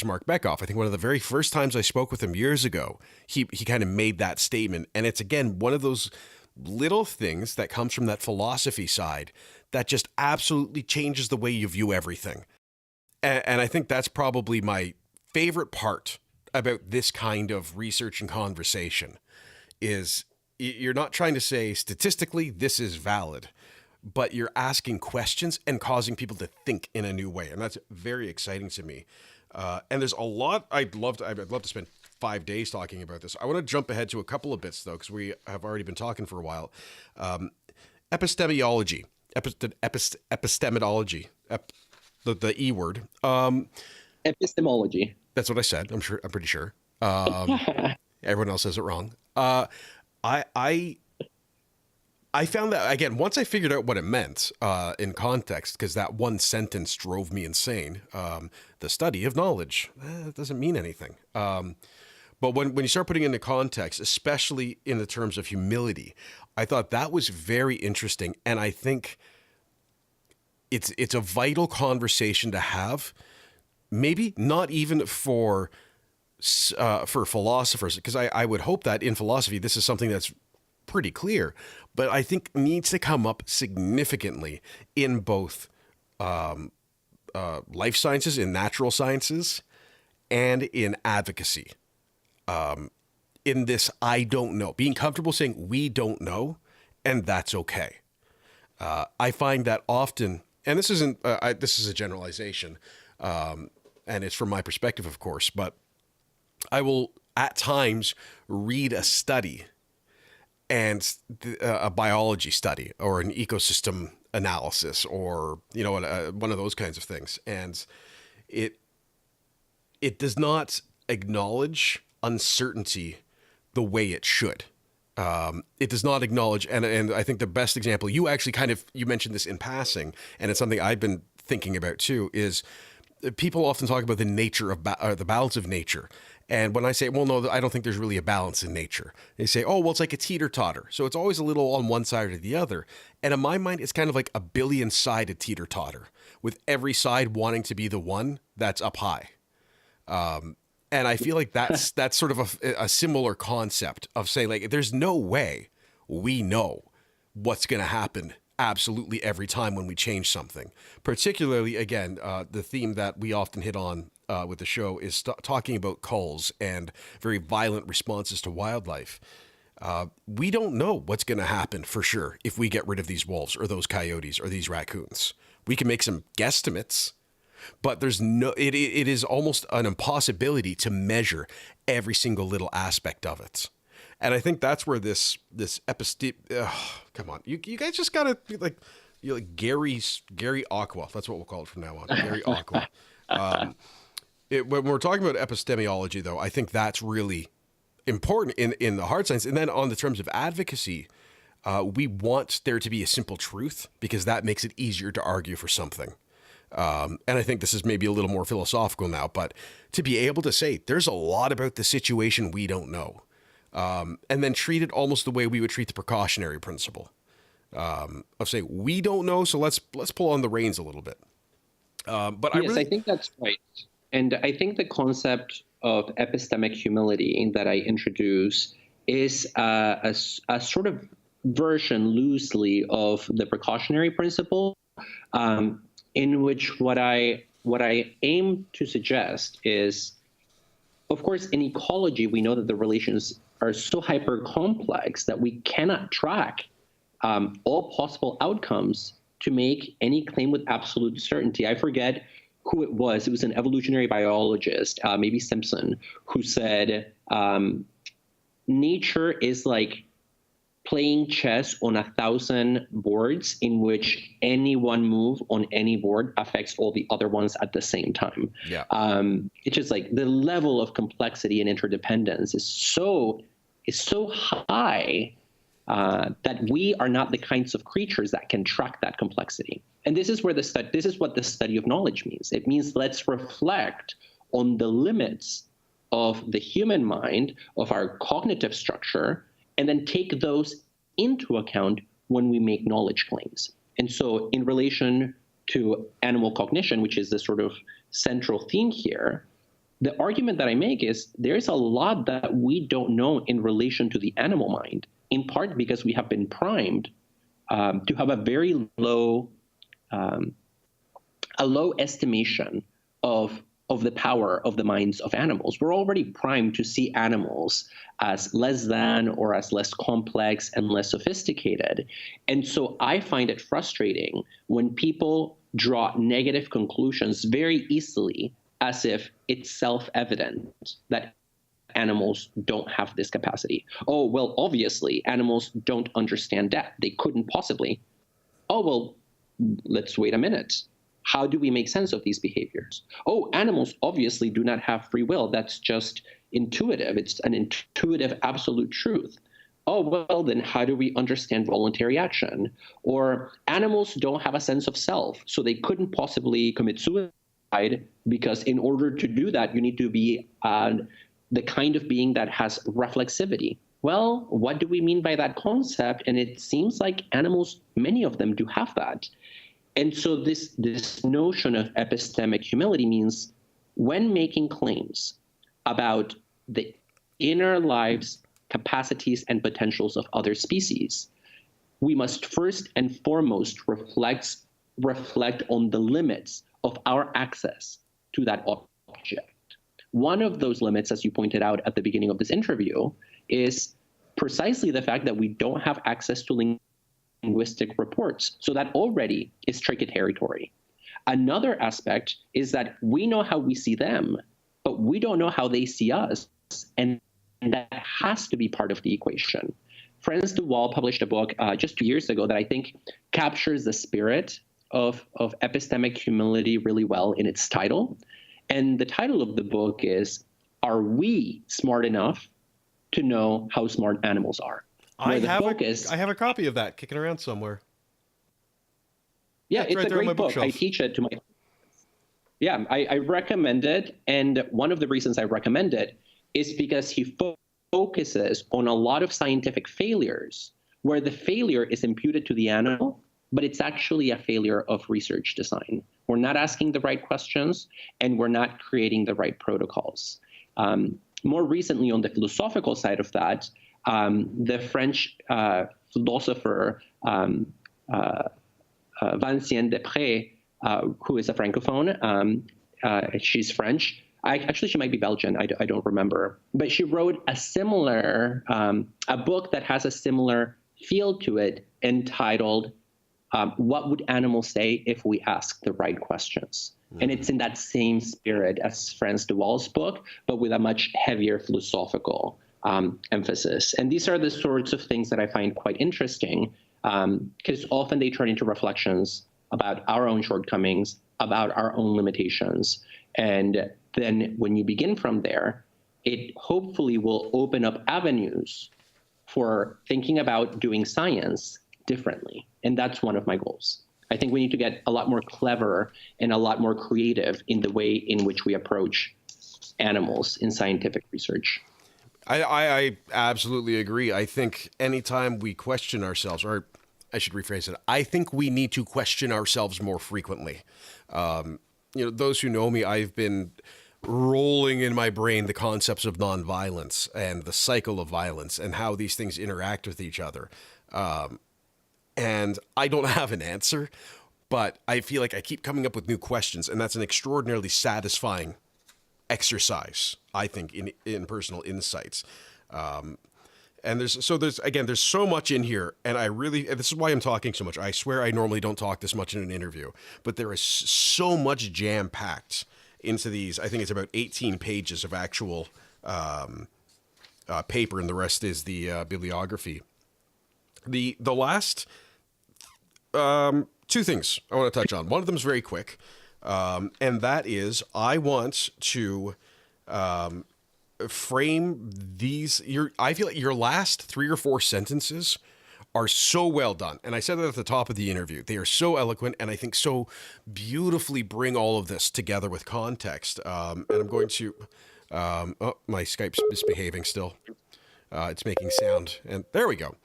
Mark Bekoff. I think one of the very first times I spoke with him years ago, he kind of made that statement. And it's, again, one of those little things that comes from that philosophy side that just absolutely changes the way you view everything. And I think that's probably my favorite part about this kind of research and conversation, is you're not trying to say statistically this is valid, but you're asking questions and causing people to think in a new way. And that's very exciting to me. And there's a lot I'd love to spend 5 days talking about this. I want to jump ahead to a couple of bits, though, because we have already been talking for a while. Epistemology, epistemology, the E word.
Epistemology.
That's what I said. I'm pretty sure. Everyone else says it wrong. I found that, again, once I figured out what it meant in context, because that one sentence drove me insane. The study of knowledge. It doesn't mean anything. But when you start putting it into context, especially in the terms of humility, I thought that was very interesting. And I think it's a vital conversation to have, maybe not even for philosophers, because I would hope that in philosophy, this is something that's pretty clear, but I think needs to come up significantly in both life sciences, in natural sciences, and in advocacy. In this, I don't know, being comfortable saying we don't know, and that's okay. I find that often, and this isn't, this is a generalization, and it's from my perspective, of course, but I will at times read a study, and a biology study or an ecosystem analysis, or, one of those kinds of things. And it does not acknowledge uncertainty the way it should. It does not acknowledge, and I think the best example, you actually you mentioned this in passing, and it's something I've been thinking about too, is people often talk about the nature of the balance of nature. And when I say, well, no, I don't think there's really a balance in nature, they say, oh, well, it's like a teeter-totter. So it's always a little on one side or the other. And in my mind, it's kind of like a billion-sided teeter-totter, with every side wanting to be the one that's up high. And I feel like that's sort of a similar concept of saying, like, there's no way we know what's going to happen absolutely every time when we change something. Particularly, again, the theme that we often hit on with the show is talking about culls and very violent responses to wildlife. We don't know what's going to happen for sure if we get rid of these wolves or those coyotes or these raccoons. We can make some guesstimates, but there's no. It is almost an impossibility to measure every single little aspect of it. And I think that's where this come on, you guys just gotta, like, like Gary Aqua. That's what we'll call it from now on. Gary Aqua. When we're talking about epistemology, though, I think that's really important in the hard science. And then on the terms of advocacy, we want there to be a simple truth because that makes it easier to argue for something. And I think this is maybe a little more philosophical now, but to be able to say there's a lot about the situation we don't know, and then treat it almost the way we would treat the precautionary principle of say we don't know, so let's pull on the reins a little bit. But
I think that's right. And I think the concept of epistemic humility that I introduce is a sort of version loosely of the precautionary principle, in which what I aim to suggest is, of course, in ecology, we know that the relations are so hyper complex that we cannot track all possible outcomes to make any claim with absolute certainty. I forget who it was. It was an evolutionary biologist, maybe Simpson, who said, nature is like playing chess on 1,000 boards in which any one move on any board affects all the other ones at the same time.
Yeah.
It's just like the level of complexity and interdependence is so high that we are not the kinds of creatures that can track that complexity. And this is where this is what the study of knowledge means. It means let's reflect on the limits of the human mind, of our cognitive structure, and then take those into account when we make knowledge claims. And so in relation to animal cognition, which is the sort of central theme here, the argument that I make is there's a lot that we don't know in relation to the animal mind, in part because we have been primed to have a very low estimation of the power of the minds of animals. We're already primed to see animals as less than or as less complex and less sophisticated. And so I find it frustrating when people draw negative conclusions very easily as if it's self-evident that animals don't have this capacity. Oh, well, obviously, animals don't understand death. They couldn't possibly. Oh, well, let's wait a minute. How do we make sense of these behaviors? Oh, animals obviously do not have free will. That's just intuitive. It's an intuitive absolute truth. Oh, well, then how do we understand voluntary action? Or animals don't have a sense of self, so they couldn't possibly commit suicide because in order to do that, you need to be the kind of being that has reflexivity. Well, what do we mean by that concept? And it seems like animals, many of them do have that. And so this notion of epistemic humility means when making claims about the inner lives, capacities, and potentials of other species, we must first and foremost reflect on the limits of our access to that object. One of those limits, as you pointed out at the beginning of this interview, is precisely the fact that we don't have access to linguistic reports. So that already is tricky territory. Another aspect is that we know how we see them, but we don't know how they see us. And that has to be part of the equation. Frans de Waal published a book just 2 years ago that I think captures the spirit of epistemic humility really well in its title. And the title of the book is, Are We Smart Enough to Know How Smart Animals Are?
I have a copy of that kicking around somewhere.
Yeah, it's a great book. I teach it to my students. Yeah, I recommend it. And one of the reasons I recommend it is because he focuses on a lot of scientific failures where the failure is imputed to the animal, but it's actually a failure of research design. We're not asking the right questions, and we're not creating the right protocols. More recently, on the philosophical side of that, the French philosopher Vinciane Després, who is a francophone, she's French. Actually, she might be Belgian. I don't remember. But she wrote a book that has a similar feel to it, entitled What Would Animals Say If We Asked the Right Questions? Mm-hmm. And it's in that same spirit as Frans de Waal's book, but with a much heavier philosophical emphasis. And these are the sorts of things that I find quite interesting because often they turn into reflections about our own shortcomings, about our own limitations. And then when you begin from there, it hopefully will open up avenues for thinking about doing science differently. And that's one of my goals. I think we need to get a lot more clever and a lot more creative in the way in which we approach animals in scientific research.
I absolutely agree. I think anytime we question ourselves, or I should rephrase it, I think we need to question ourselves more frequently. Those who know me, I've been rolling in my brain the concepts of nonviolence and the cycle of violence and how these things interact with each other. And I don't have an answer, but I feel like I keep coming up with new questions, and that's an extraordinarily satisfying exercise, I think, in personal insights. And there's so much in here, and this is why I'm talking so much. I swear I normally don't talk this much in an interview, but there is so much jam-packed into these. I think it's about 18 pages of actual paper, and the rest is the bibliography. The last two things I want to touch on. One of them is very quick, and that is I want to frame these. I feel like your last 3 or 4 sentences are so well done. And I said that at the top of the interview. They are so eloquent, and I think so beautifully bring all of this together with context. And I'm going to, my Skype's misbehaving still. It's making sound, and there we go.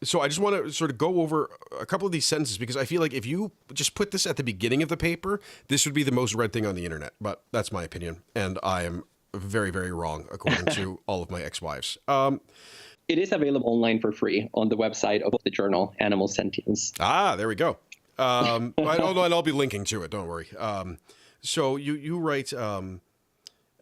So I just want to sort of go over a couple of these sentences, because I feel like if you just put this at the beginning of the paper, this would be the most read thing on the internet. But that's my opinion, and I am very, very wrong, according to all of my ex-wives.
It is available online for free on the website of the journal Animal Sentience.
There we go. And I'll be linking to it. Don't worry. So you write. I'm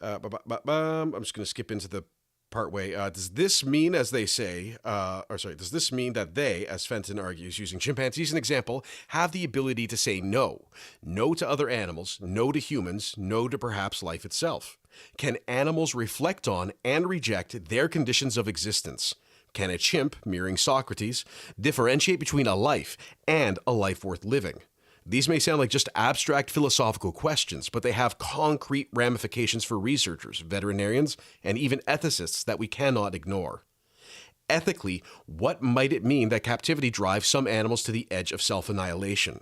just going to skip into the part way. Does this mean, as they say, does this mean that they, as Fenton argues, using chimpanzees as an example, have the ability to say no? No to other animals, no to humans, no to perhaps life itself? Can animals reflect on and reject their conditions of existence? Can a chimp, mirroring Socrates, differentiate between a life and a life worth living? These may sound like just abstract philosophical questions, but they have concrete ramifications for researchers, veterinarians, and even ethicists that we cannot ignore. Ethically, what might it mean that captivity drives some animals to the edge of self-annihilation?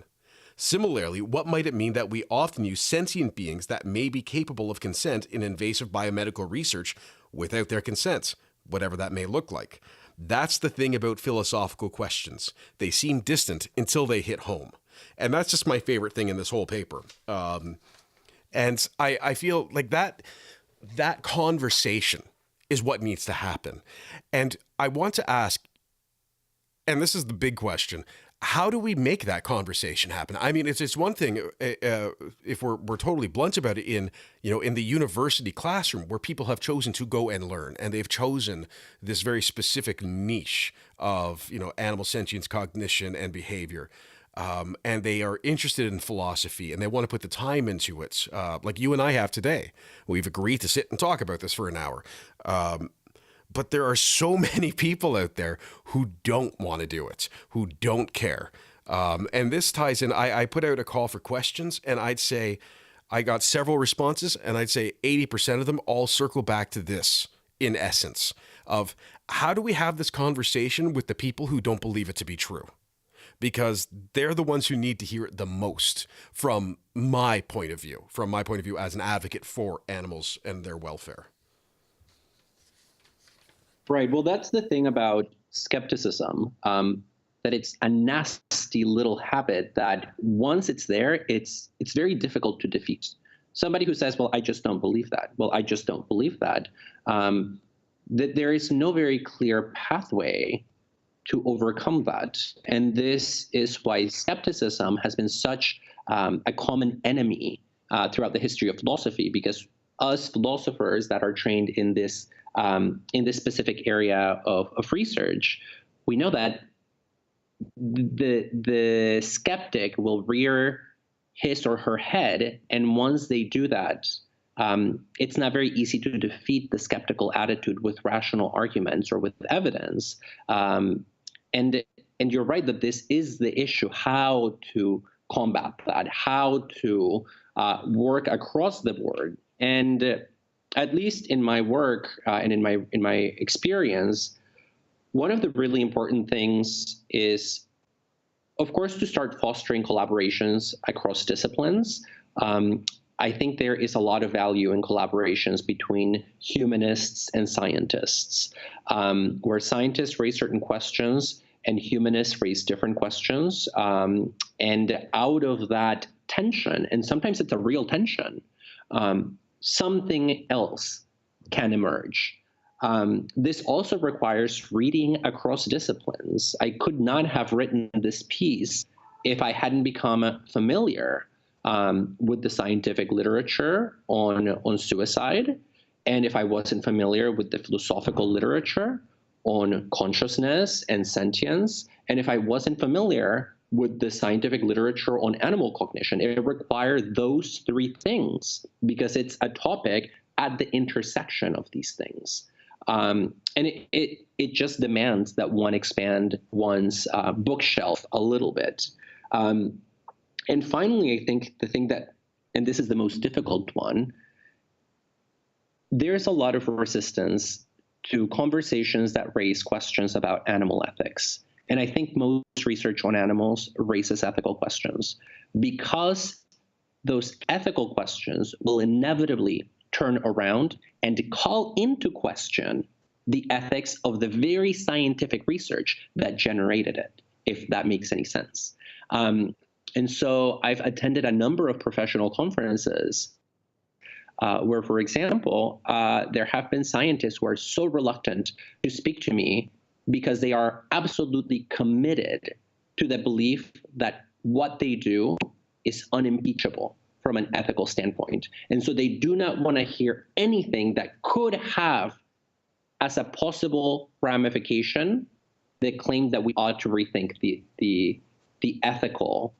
Similarly, what might it mean that we often use sentient beings that may be capable of consent in invasive biomedical research without their consent, whatever that may look like? That's the thing about philosophical questions. They seem distant until they hit home. And that's just my favorite thing in this whole paper. And I feel like that conversation is what needs to happen. And I want to ask, and this is the big question, how do we make that conversation happen? I mean, it's one thing if we're totally blunt about it in the university classroom, where people have chosen to go and learn, and they've chosen this very specific niche of animal sentience, cognition, and behavior. And they are interested in philosophy, and they want to put the time into it, like you and I have today. We've agreed to sit and talk about this for an hour. But there are so many people out there who don't want to do it, who don't care. And this ties in. I put out a call for questions, and I'd say I got several responses, and I'd say 80% of them all circle back to this, in essence, of how do we have this conversation with the people who don't believe it to be true? Because they're the ones who need to hear it the most from my point of view as an advocate for animals and their welfare.
Right. Well, that's the thing about skepticism, that it's a nasty little habit that once it's there, it's very difficult to defeat. Somebody who says, well, I just don't believe that. Well, I just don't believe that. That there is no very clear pathway to overcome that. And this is why skepticism has been such a common enemy throughout the history of philosophy, because us philosophers that are trained in this specific area of research, we know that the skeptic will rear his or her head, and once they do that, it's not very easy to defeat the skeptical attitude with rational arguments or with evidence. And And you're right that this is the issue, how to combat that, how to work across the board. And at least in my work and in my experience, one of the really important things is, of course, to start fostering collaborations across disciplines. I think there is a lot of value in collaborations between humanists and scientists, where scientists raise certain questions and humanists raise different questions. And out of that tension, and sometimes it's a real tension, something else can emerge. This also requires reading across disciplines. I could not have written this piece if I hadn't become familiar with the scientific literature on suicide, and if I wasn't familiar with the philosophical literature on consciousness and sentience, and if I wasn't familiar with the scientific literature on animal cognition. It required those three things because it's a topic at the intersection of these things. And it just demands that one expand one's bookshelf a little bit. And finally, I think the thing that, and this is the most difficult one, there's a lot of resistance to conversations that raise questions about animal ethics. And I think most research on animals raises ethical questions because those ethical questions will inevitably turn around and call into question the ethics of the very scientific research that generated it, if that makes any sense. And so I've attended a number of professional conferences where, for example, there have been scientists who are so reluctant to speak to me because they are absolutely committed to the belief that what they do is unimpeachable from an ethical standpoint. And so they do not want to hear anything that could have as a possible ramification the claim that we ought to rethink the ethical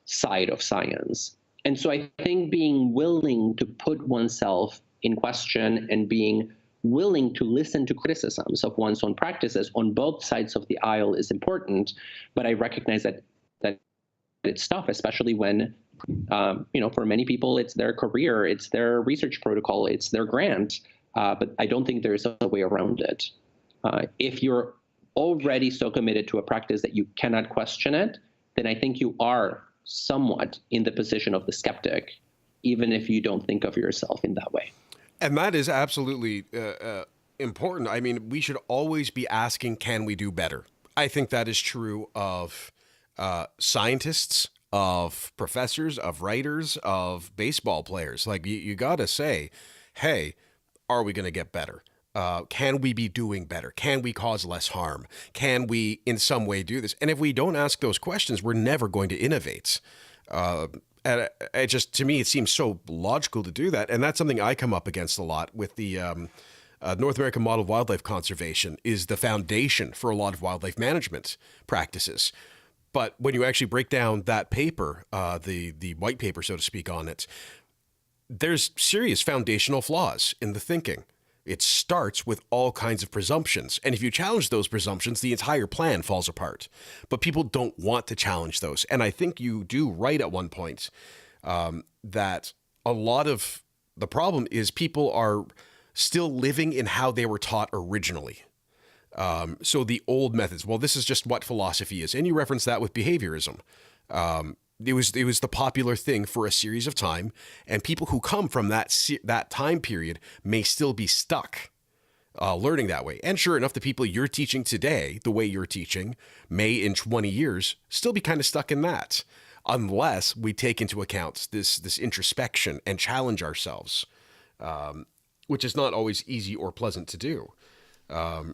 side of science. And so I think being willing to put oneself in question and being willing to listen to criticisms of one's own practices on both sides of the aisle is important. But I recognize that it's tough, especially when, for many people, it's their career, it's their research protocol, it's their grant. But I don't think there's a way around it. If you're already so committed to a practice that you cannot question it, then I think you are somewhat in the position of the skeptic, even if you don't think of yourself in that way.
And that is absolutely important. I mean, we should always be asking, can we do better? I think that is true of scientists, of professors, of writers, of baseball players. Like you got to say, hey, are we going to get better? Can we be doing better? Can we cause less harm? Can we in some way do this? And if we don't ask those questions, we're never going to innovate. And it just, to me, it seems so logical to do that. And that's something I come up against a lot with the North American model of wildlife conservation is the foundation for a lot of wildlife management practices. But when you actually break down that paper, the white paper, so to speak, on it, there's serious foundational flaws in the thinking. It starts with all kinds of presumptions. And if you challenge those presumptions, the entire plan falls apart. But people don't want to challenge those. And I think you do write at one point that a lot of the problem is people are still living in how they were taught originally. So the old methods, well, this is just what philosophy is. And you reference that with behaviorism. It was the popular thing for a series of time, and people who come from that time period may still be stuck learning that way. And sure enough, the people you're teaching today, the way you're teaching, may in 20 years still be kind of stuck in that, unless we take into account this introspection and challenge ourselves, which is not always easy or pleasant to do,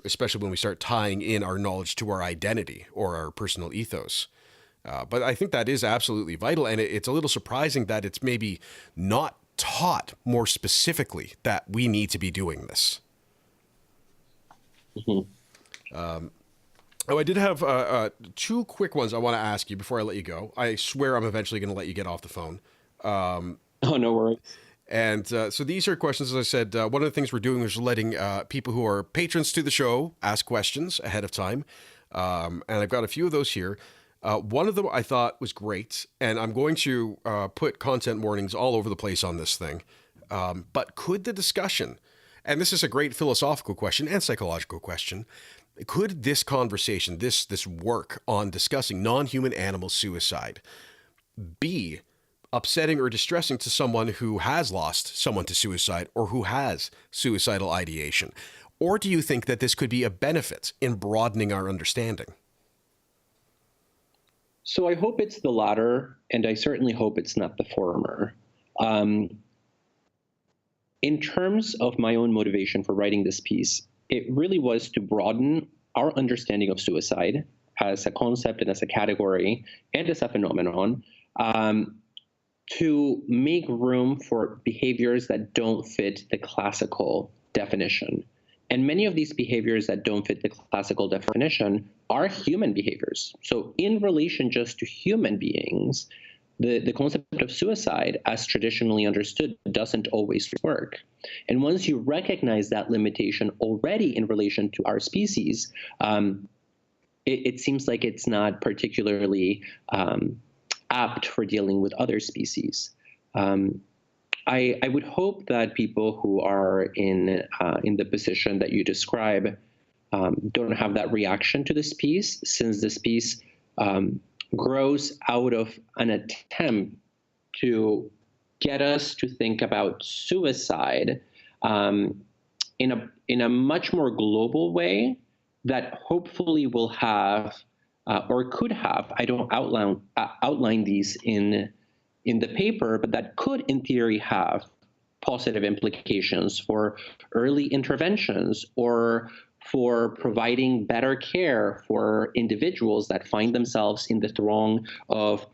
especially when we start tying in our knowledge to our identity or our personal ethos. But I think that is absolutely vital, and it's a little surprising that it's maybe not taught more specifically that we need to be doing this. Mm-hmm. I did have two quick ones I want to ask you before I let you go. I swear I'm eventually going to let you get off the phone.
Oh, no worries.
And so these are questions, as I said, one of the things we're doing is letting people who are patrons to the show ask questions ahead of time. And I've got a few of those here. One of them I thought was great, and I'm going to put content warnings all over the place on this thing. But could the discussion, and this is a great philosophical question and psychological question, could this conversation, this work on discussing non-human animal suicide be upsetting or distressing to someone who has lost someone to suicide or who has suicidal ideation? Or do you think that this could be a benefit in broadening our understanding?
So I hope it's the latter, and I certainly hope it's not the former. In terms of my own motivation for writing this piece, it really was to broaden our understanding of suicide as a concept and as a category and as a phenomenon, to make room for behaviors that don't fit the classical definition. And many of these behaviors that don't fit the classical definition are human behaviors. So in relation just to human beings, the concept of suicide, as traditionally understood, doesn't always work. And once you recognize that limitation already in relation to our species, it seems like it's not particularly apt for dealing with other species. I would hope that people who are in the position that you describe don't have that reaction to this piece, since this piece grows out of an attempt to get us to think about suicide in a much more global way that hopefully will have or could have, I don't outline these in the paper, but that could in theory have positive implications for early interventions or for providing better care for individuals that find themselves in the throng of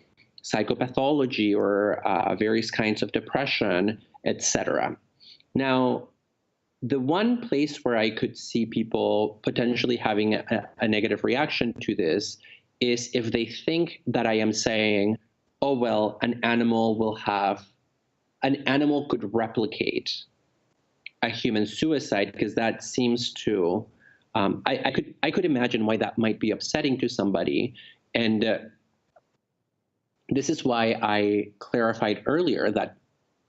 psychopathology or various kinds of depression, etc. Now, the one place where I could see people potentially having a negative reaction to this is if they think that I am saying, oh, well, an animal could replicate a human suicide, because that seems to, I could imagine why that might be upsetting to somebody. And this is why I clarified earlier that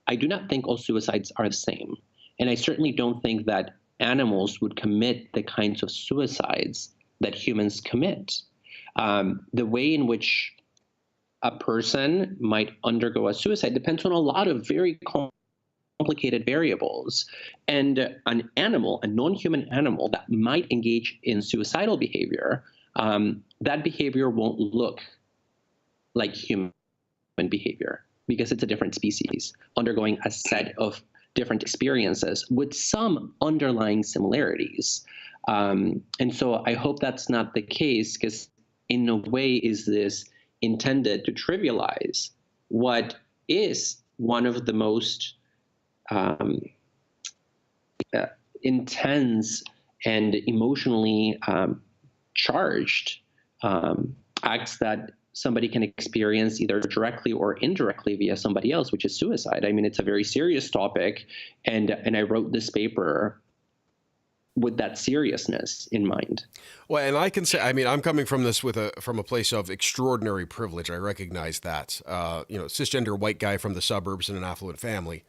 I do not think all suicides are the same. And I certainly don't think that animals would commit the kinds of suicides that humans commit. The way in which a person might undergo a suicide depends on a lot of very complicated variables. And an animal, a non-human animal that might engage in suicidal behavior, that behavior won't look like human behavior because it's a different species undergoing a set of different experiences with some underlying similarities. And so I hope that's not the case, because in no way is this intended to trivialize what is one of the most intense and emotionally charged acts that somebody can experience either directly or indirectly via somebody else, which is suicide. I mean, it's a very serious topic, and I wrote this paper with that seriousness in mind.
Well, and I can say, I mean, I'm coming from this from a place of extraordinary privilege. I recognize that. Cisgender white guy from the suburbs in an affluent family.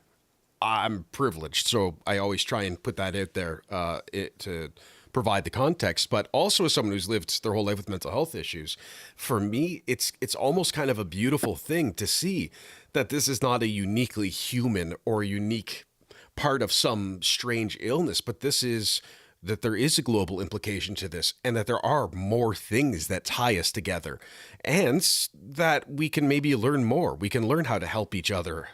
I'm privileged, so I always try and put that out there to provide the context. But also, as someone who's lived their whole life with mental health issues, for me, it's almost kind of a beautiful thing to see that this is not a uniquely human or a unique part of some strange illness, but this is that there is a global implication to this, and that there are more things that tie us together, and that we can maybe learn more. We can learn how to help each other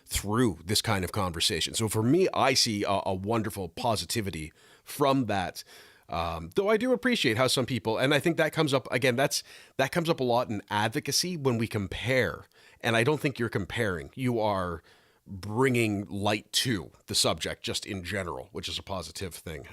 through this kind of conversation. So for me, I see a wonderful positivity from that. Though I do appreciate how some people, and I think that comes up again, that comes up a lot in advocacy when we compare. And I don't think you're comparing. You are bringing light to the subject just in general, which is a positive thing.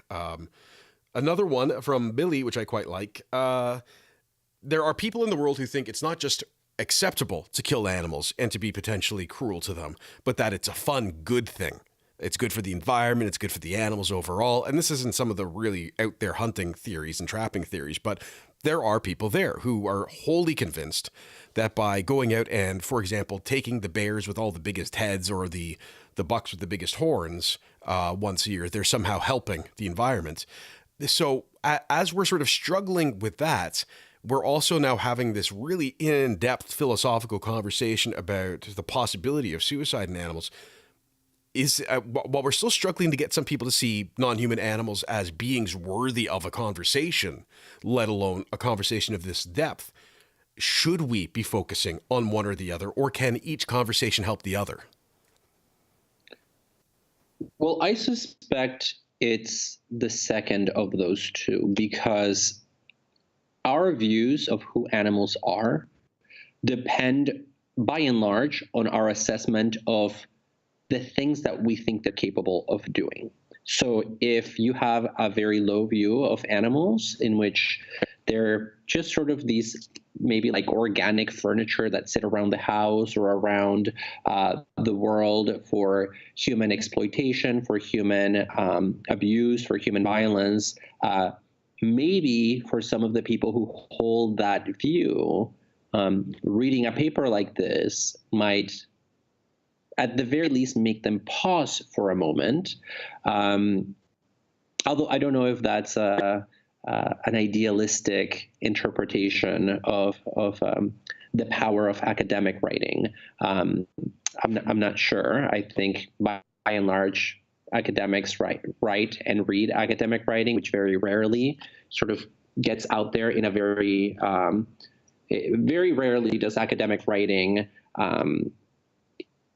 Another one from Billy, which I quite like. There are people in the world who think it's not just acceptable to kill animals and to be potentially cruel to them, but that it's a fun, good thing. It's good for the environment. It's good for the animals overall. And this isn't some of the really out there hunting theories and trapping theories, but there are people there who are wholly convinced that by going out and, for example, taking the bears with all the biggest heads or the bucks with the biggest horns once a year, they're somehow helping the environment. So as we're sort of struggling with that, we're also now having this really in-depth philosophical conversation about the possibility of suicide in animals. While we're still struggling to get some people to see non-human animals as beings worthy of a conversation, let alone a conversation of this depth, should we be focusing on one or the other, or can each conversation help the other?
Well, I suspect it's the second of those two, because our views of who animals are depend, by and large, on our assessment of the things that we think they're capable of doing. So if you have a very low view of animals in which they're just sort of these maybe like organic furniture that sit around the house or around the world for human exploitation, for human abuse, for human violence, maybe for some of the people who hold that view, reading a paper like this might at the very least make them pause for a moment. Although I don't know if that's an idealistic interpretation of the power of academic writing. I'm not sure. I think by and large, academics write and read academic writing, which very rarely sort of gets out there in a very rarely does academic writing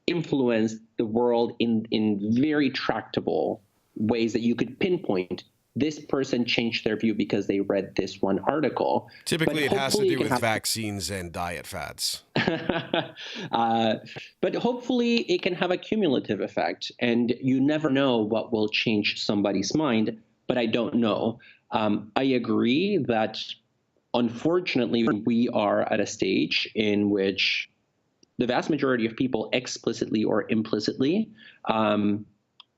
influence the world in very tractable ways that you could pinpoint. This person changed their view because they read this one article.
Typically, it has to do with vaccines and diet fads.
But hopefully it can have a cumulative effect, and you never know what will change somebody's mind, but I don't know. I agree that, unfortunately, we are at a stage in which the vast majority of people, explicitly or implicitly,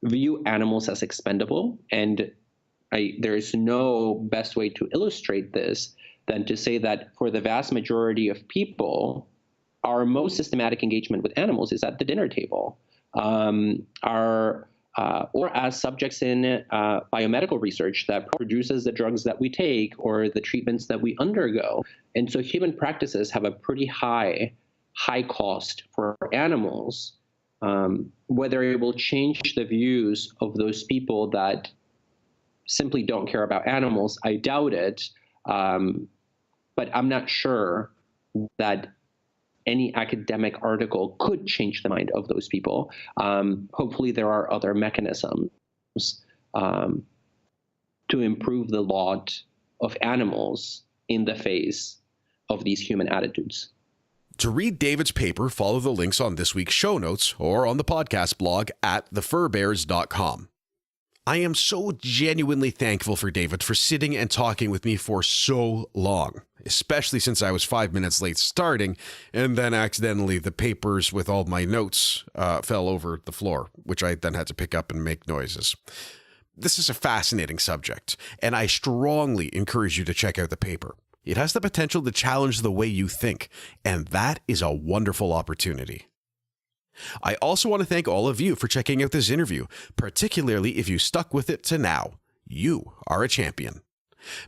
view animals as expendable. And there is no best way to illustrate this than to say that for the vast majority of people, our most systematic engagement with animals is at the dinner table, or as subjects in biomedical research that produces the drugs that we take or the treatments that we undergo. And so human practices have a pretty high cost for animals. Whether it will change the views of those people that simply don't care about animals, I doubt it. But I'm not sure that any academic article could change the mind of those people. Hopefully there are other mechanisms to improve the lot of animals in the face of these human attitudes.
To read David's paper, follow the links on this week's show notes or on the podcast blog at thefurbears.com. I am so genuinely thankful for David for sitting and talking with me for so long, especially since I was 5 minutes late starting, and then accidentally the papers with all my notes fell over the floor, which I then had to pick up and make noises. This is a fascinating subject, and I strongly encourage you to check out the paper. It has the potential to challenge the way you think, and that is a wonderful opportunity. I also want to thank all of you for checking out this interview, particularly if you stuck with it to now. You are a champion.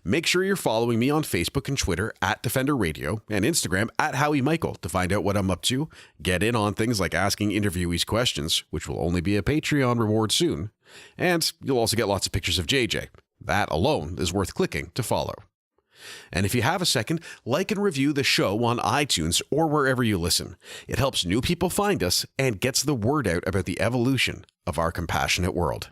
Make sure you're following me on Facebook and Twitter at Defender Radio and Instagram at Howie Michael to find out what I'm up to, get in on things like asking interviewees questions, which will only be a Patreon reward soon, and you'll also get lots of pictures of JJ. That alone is worth clicking to follow. And if you have a second, like and review the show on iTunes or wherever you listen. It helps new people find us and gets the word out about the evolution of our compassionate world.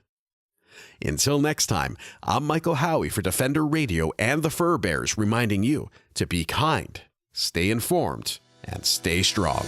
Until next time, I'm Michael Howie for Defender Radio and the Fur Bears, reminding you to be kind, stay informed, and stay strong.